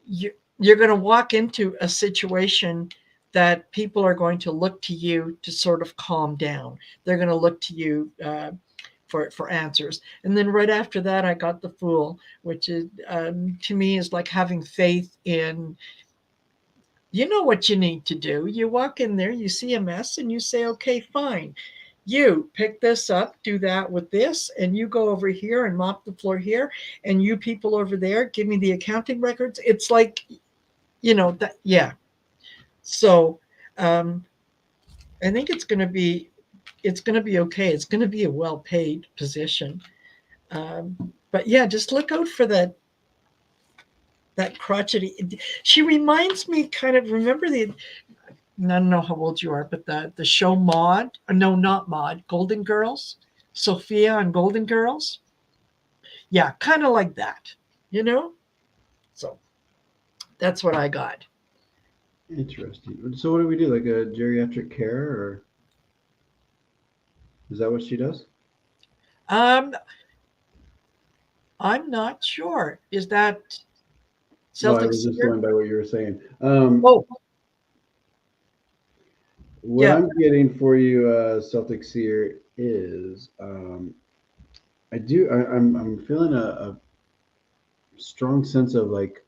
you're going to walk into a situation that people are going to look to you to sort of calm down. They're going to look to you for answers. And then right after that, I got the Fool, which is to me is like having faith in, what you need to do. You walk in there, you see a mess, and you say, okay, fine. You pick this up, do that with this, and you go over here and mop the floor here, and you people over there, give me the accounting records. It's like, that, yeah. So I think it's going to be okay. It's going to be a well-paid position. But yeah, just look out for that crotchety. She reminds me kind of, remember I don't know how old you are, but the show Maude, no, not Maude, Golden Girls, Sophia on Golden Girls. Yeah, kind of like that, So that's what I got. Interesting. So what do we do? Like a geriatric care, or is that what she does? I'm not sure. Is that Celtic? No, I was just going by what you were saying. What I'm getting for you, Celtic Seer, is I'm feeling a strong sense of like.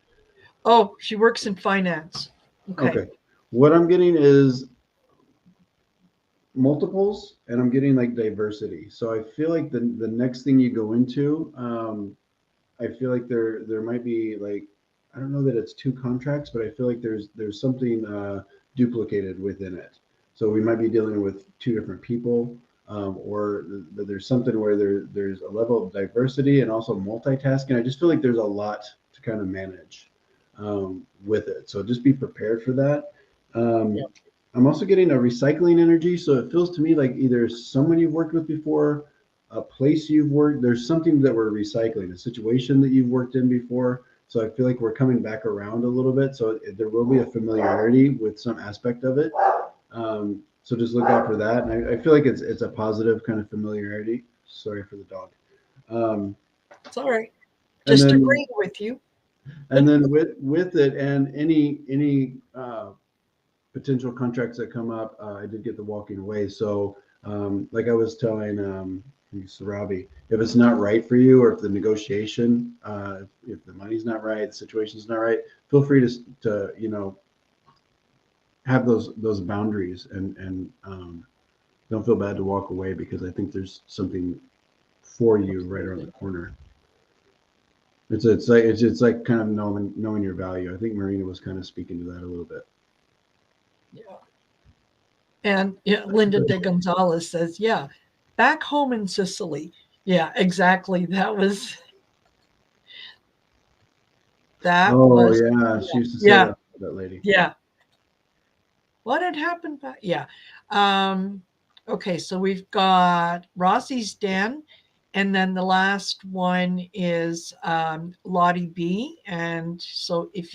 Oh, she works in finance. Okay. What I'm getting is multiples, and I'm getting like diversity. So I feel like the next thing you go into, I feel like there might be like, I don't know that it's 2 contracts, but I feel like there's something duplicated within it. So we might be dealing with 2 different people. or that there's something where there's a level of diversity and also multitasking. I just feel like there's a lot to kind of manage with it. So just be prepared for that. Yeah. I'm also getting a recycling energy. So it feels to me like either someone you've worked with before, a place you've worked, there's something that we're recycling, a situation that you've worked in before. So I feel like we're coming back around a little bit. So there will be a familiarity with some aspect of it. So just look out for that. And I feel like it's a positive kind of familiarity. Sorry for the dog. It's all right. And Just then agreeing with you. and then with it and any potential contracts that come up, I did get the walking away. So like I was telling Sarabi, if it's not right for you, or if the negotiation, if the money's not right, the situation's not right, feel free to have those boundaries and don't feel bad to walk away, because I think there's something for you right around the corner. It's like kind of knowing your value. I think Marina was kind of speaking to that a little bit. Yeah. And Linda de Gonzalez says, yeah, back home in Sicily. Yeah, exactly. That was. Yeah, she used to say that lady. Yeah. What had happened back? Yeah. Okay, so we've got Rossi's Den, and then the last one is Lottie B. And so if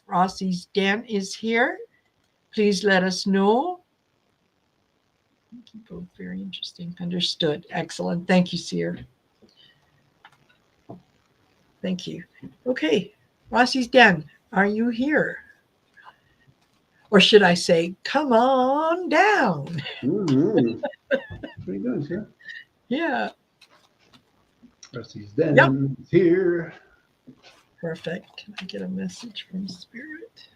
Rossi's Den is here, please let us know. Both very interesting. Understood. Excellent. Thank you, Seer. Thank you. Okay, Rossi's Den, are you here? Or should I say, come on down? Mm-hmm. What are you doing, sir? Yeah. Rossi's Den is here. Perfect. Can I get a message from Spirit?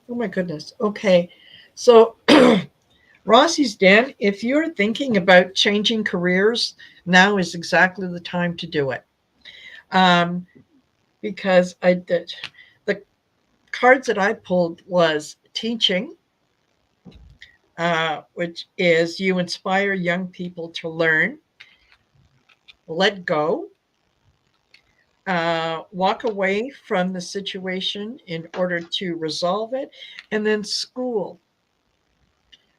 Oh my goodness. Okay. So Rossi's Den, if you're thinking about changing careers, now is exactly the time to do it. Because the cards that I pulled was teaching, which is you inspire young people to learn, let go, walk away from the situation in order to resolve it, and then school.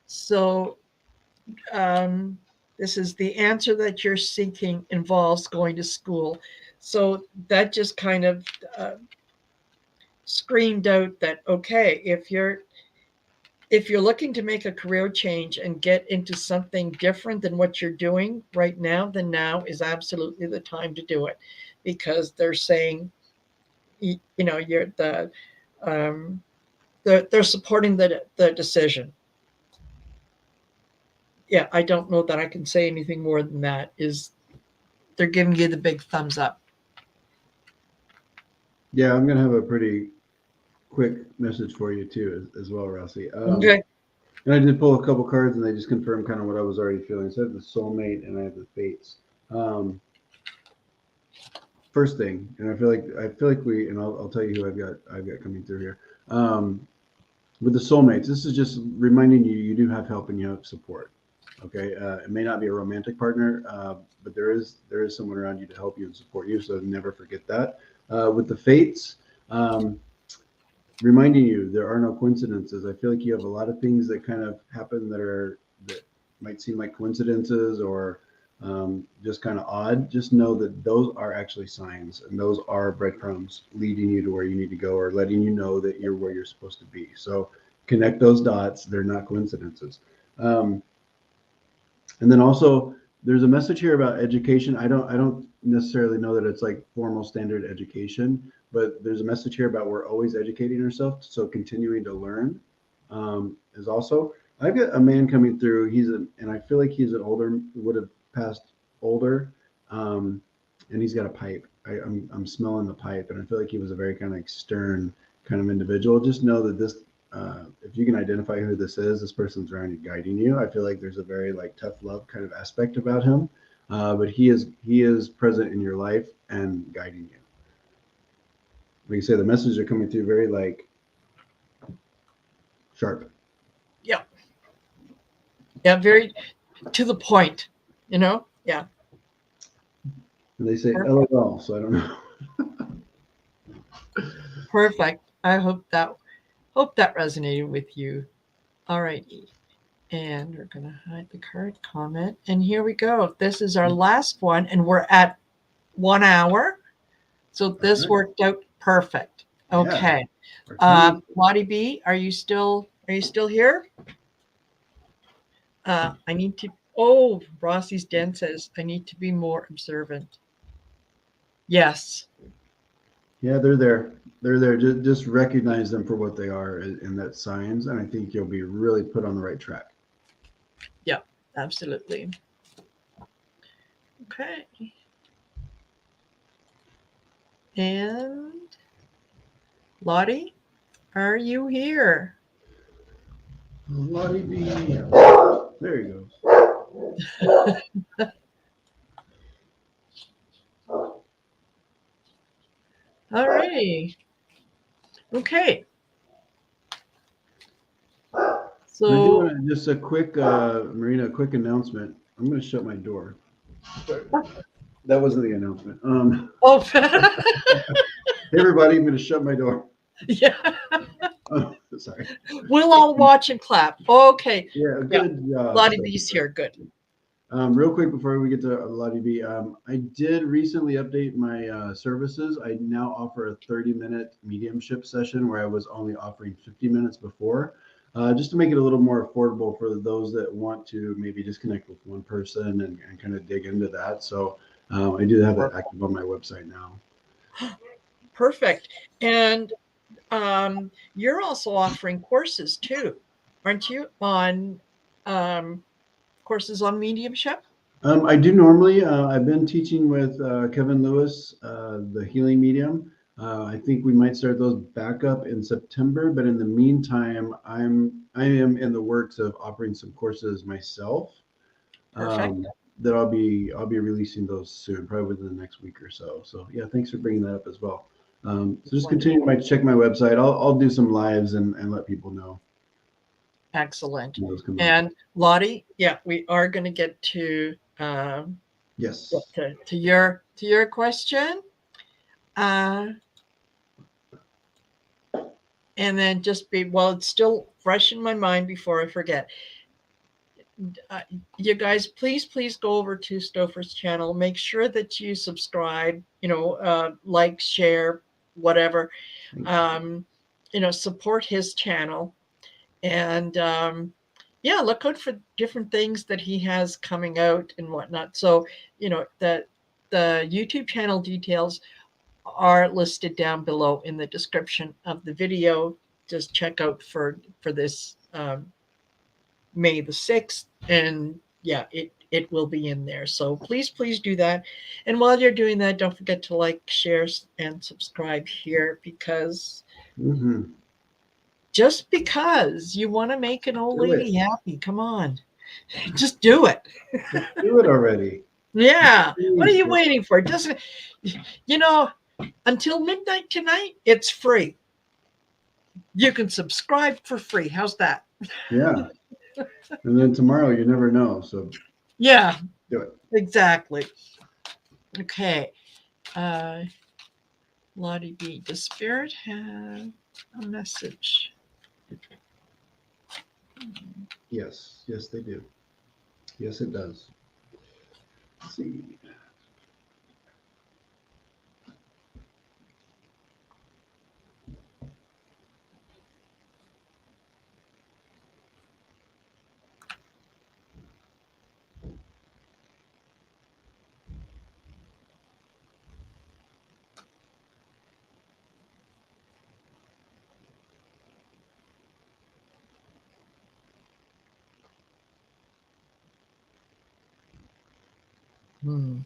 So this is the answer that you're seeking involves going to school. So that just kind of screamed out that, okay, if you're looking to make a career change and get into something different than what you're doing right now, then now is absolutely the time to do it, because they're saying, you're they're supporting the decision. Yeah, I don't know that I can say anything more than that. Is they're giving you the big thumbs up. Yeah, I'm gonna have a pretty quick message for you too, as well, Rossi. Okay. And I did pull a couple cards, and they just confirmed kind of what I was already feeling. So I have the Soulmate and I have the Fates. First thing, and I feel like we, and I'll tell you who I've got coming through here. With the Soulmates, this is just reminding you do have help and you have support. Okay, it may not be a romantic partner, but there is someone around you to help you and support you. So never forget that. With the Fates, reminding you there are no coincidences. I feel like you have a lot of things that kind of happen that might seem like coincidences or just kind of odd. Just know that those are actually signs, and those are breadcrumbs leading you to where you need to go, or letting you know that you're where you're supposed to be. So connect those dots. They're not coincidences. And then also there's a message here about education. I don't necessarily know that it's like formal standard education, but there's a message here about we're always educating ourselves. So continuing to learn is also. I've got a man coming through. And I feel like he's an older, would have passed older, and he's got a pipe. I'm smelling the pipe, and I feel like he was a very kind of like stern kind of individual. Just know that this, if you can identify who this person's around you guiding you. I feel like there's a very like tough love kind of aspect about him, but he is present in your life and guiding you. Like you say, the messages are coming through very like sharp. Yeah. Yeah. Very to the point, you know? Yeah. And they say Perfect. LOL, so I don't know. Perfect. I hope that resonated with you. All righty. And we're going to hide the card comment. And here we go. This is our last one, and we're at 1 hour. So this worked out perfect. Okay. Yeah. Lottie B, are you still here? I need to. Oh, Rossi's Den says I need to be more observant. Yes. Yeah, they're there. They're there. Just recognize them for what they are, and that signs. And I think you'll be really put on the right track. Yeah, absolutely. Okay. And Lottie, are you here? Lottie B. There you go. All righty. Okay. So I do want to just a quick, Marina, a quick announcement. I'm going to shut my door. That wasn't the announcement. Oh. Hey everybody, I'm going to shut my door. Yeah. Oh, sorry. We'll all watch and clap. Okay. Yeah, good job. Lottie B's here. Good. Real quick before we get to Lottie B, I did recently update my services. I now offer a 30-minute mediumship session where I was only offering 50 minutes before, just to make it a little more affordable for those that want to maybe just connect with one person and kind of dig into that. So I do have that active on my website now. Perfect. And you're also offering courses too, aren't you? On courses on mediumship? I do normally. I've been teaching with Kevin Lewis, the healing medium. I think we might start those back up in September, but in the meantime, I am in the works of offering some courses myself. Perfect. That I'll be releasing those soon, probably within the next week or so. So yeah, thanks for bringing that up as well. So just continue to check my website. I'll do some lives and let people know. Excellent. And Lottie, yeah, we are going to get to yes to your question. And then just it's still fresh in my mind before I forget. You guys, please go over to Stopher's channel. Make sure that you subscribe, like, share, whatever. Support his channel. And look out for different things that he has coming out and whatnot. So, the YouTube channel details are listed down below in the description of the video. Just check out for this May the 6th, and it will be in there. So please do that. And while you're doing that, don't forget to like, share, and subscribe here, because just because you want to make an old lady happy, come on, just do it. Just do it already. Yeah. What are you waiting for? Just, until midnight tonight, it's free. You can subscribe for free. How's that? Yeah. And then tomorrow, you never know. So yeah, do it. Exactly. Okay. Lottie B, does Spirit have a message? Yes, they do. Yes, it does. Let's see. Hmm.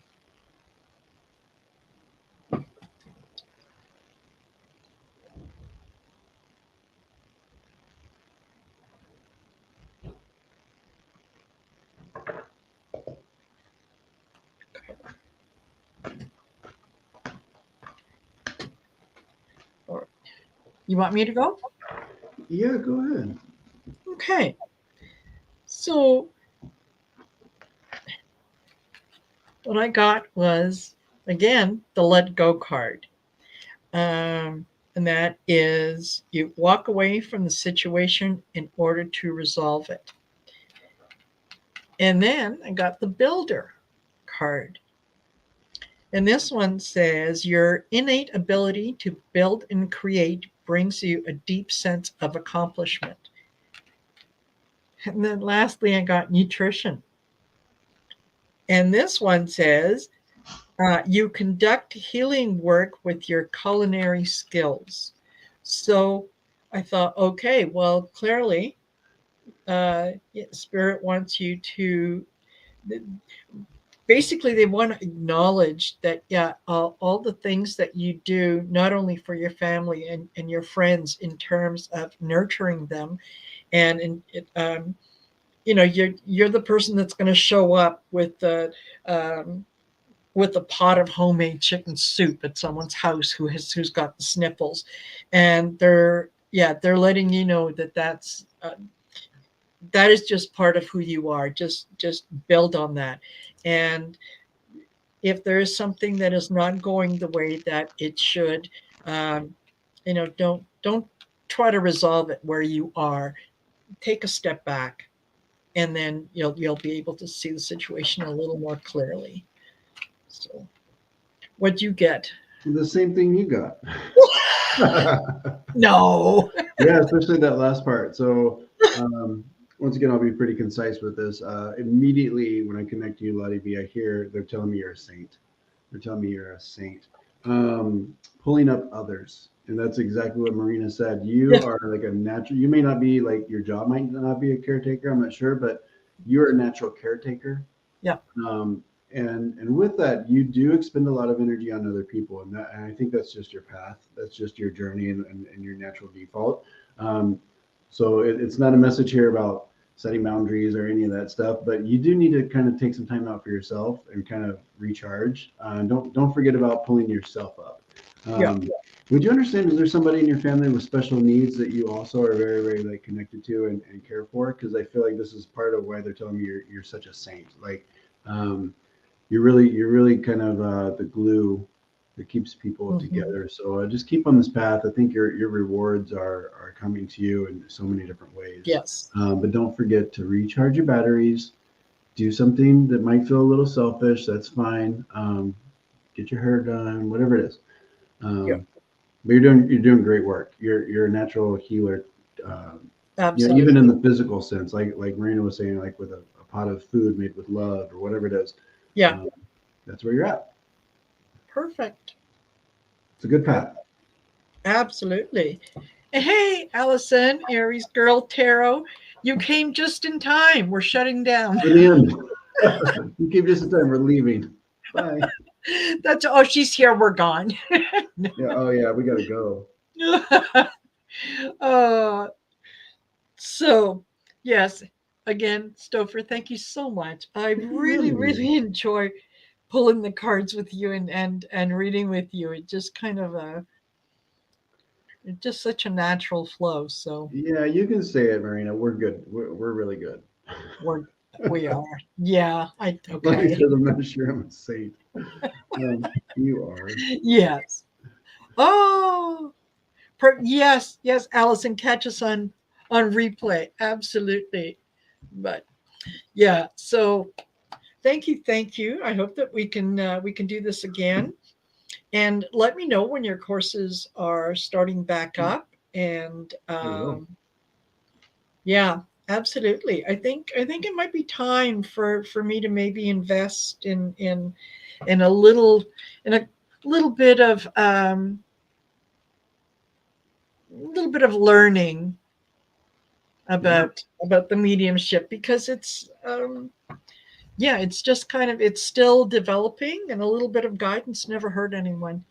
You want me to go? Yeah, go ahead. Okay. So what I got was, again, the let go card. And that is you walk away from the situation in order to resolve it. And then I got the builder card. And this one says your innate ability to build and create brings you a deep sense of accomplishment. And then lastly, I got nutrition. And this one says you conduct healing work with your culinary skills. So I thought, okay, well, clearly, Spirit wants you to. Basically, they want to acknowledge that, yeah, all the things that you do, not only for your family and your friends in terms of nurturing them, and you're the person that's going to show up um, with a pot of homemade chicken soup at someone's house who's got the sniffles, and they're letting you know that is just part of who you are. Just build on that, and if there is something that is not going the way that it should, um, don't try to resolve it where you are. Take a step back, and then you'll be able to see the situation a little more clearly. So, what'd you get? The same thing you got. No. Yeah, especially that last part. So, um, once again, I'll be pretty concise with this. Immediately when I connect to you, Lottie B, I hear they're telling me you're a saint. They're telling me you're a saint. Pulling up others. And that's exactly what Marina said. You Yeah. are like a natural, you may not be like your job might not be a caretaker, I'm not sure, but you're a natural caretaker. Yeah. Um, and with that, you do expend a lot of energy on other people, and I think that's just your path. That's just your journey and your natural default. Um, so it's not a message here about setting boundaries or any of that stuff, but you do need to kind of take some time out for yourself and kind of recharge. Don't forget about pulling yourself up. Yeah. Would you understand? Is there somebody in your family with special needs that you also are very, very like connected to and care for? Because I feel like this is part of why they're telling me you're such a saint. Like um, you're really kind of the glue that keeps people Mhm. together. So just keep on this path. I think your rewards are coming to you in so many different ways. Yes. But don't forget to recharge your batteries. Do something that might feel a little selfish. That's fine. Get your hair done, whatever it is. Yeah. But you're doing great work. You're a natural healer. Even in Absolutely. the physical sense, like Marina was saying, like with a pot of food made with love or whatever it is. Yeah. Um, that's where you're at. Perfect. It's a good Good. path. Absolutely. Hey, Allison, Aries Girl Tarot, you came just in time. We're shutting down. For the end. You keep just in time. We're leaving. Bye. She's here. We're gone. Yeah. Oh yeah. We gotta go. uh, so, yes, again, Stopher, thank you so much. I Thank you for really, having me. really enjoy pulling the cards with you and reading with you. It just kind of it's just such a natural flow. So Yeah, you can say it, Marina. We're good. We're really good. we're we are. Yeah, Like I okay. said, I'm not sure I'm a saint. You are. Yes. Oh, yes, yes, Allison, catch us on replay. Absolutely. But yeah, so thank you, thank you. I hope that we can do this again, and let me know when your courses are starting back up. And I will. yeah, absolutely. I think it might be time for me to maybe invest in a little in a little bit of learning Yeah. about the mediumship, because Yeah, it's just kind of, it's still developing, and a little bit of guidance never hurt anyone.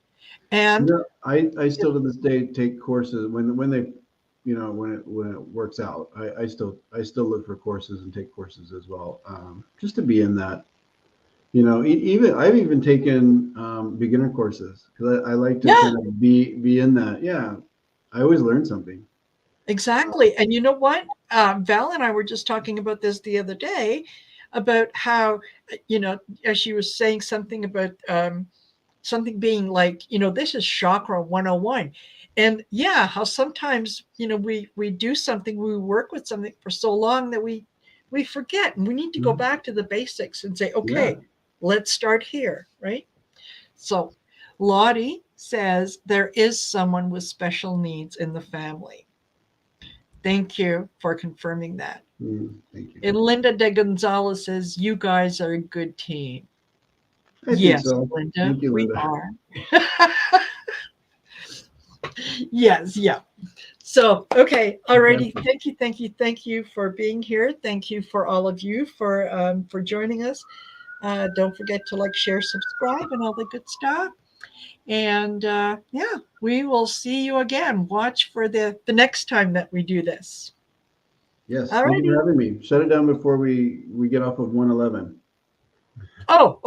And I still to this day take courses when they, when it works out. I still look for courses and take courses as well, just to be in that. Even I've even taken beginner courses because I like to yeah, kind of be in that. Yeah, I always learn something. exactly. And you know what? Val and I were just talking about this the other day about how, as she was saying something about something being like, this is chakra 101. And yeah, how sometimes, we do something, we work with something for so long that we forget, and we need to go Mhm. back to the basics and say, Yeah. okay, let's start here, right? So Lottie says there is someone with special needs in the family. Thank you for confirming that. Thank you. And Linda de Gonzalez says, you guys are a good team. I think Yes, so. Linda, Thank you, we Linda. are. Yes, yeah. So, okay, alrighty. Thank you for being here. Thank you for all of you for joining us. Don't forget to like, share, subscribe, and all the good stuff. And yeah, we will see you again. Watch for the next time that we do this. Yes, thank you for Alrighty. having me. Shut it down before we get off of 111. Oh, okay.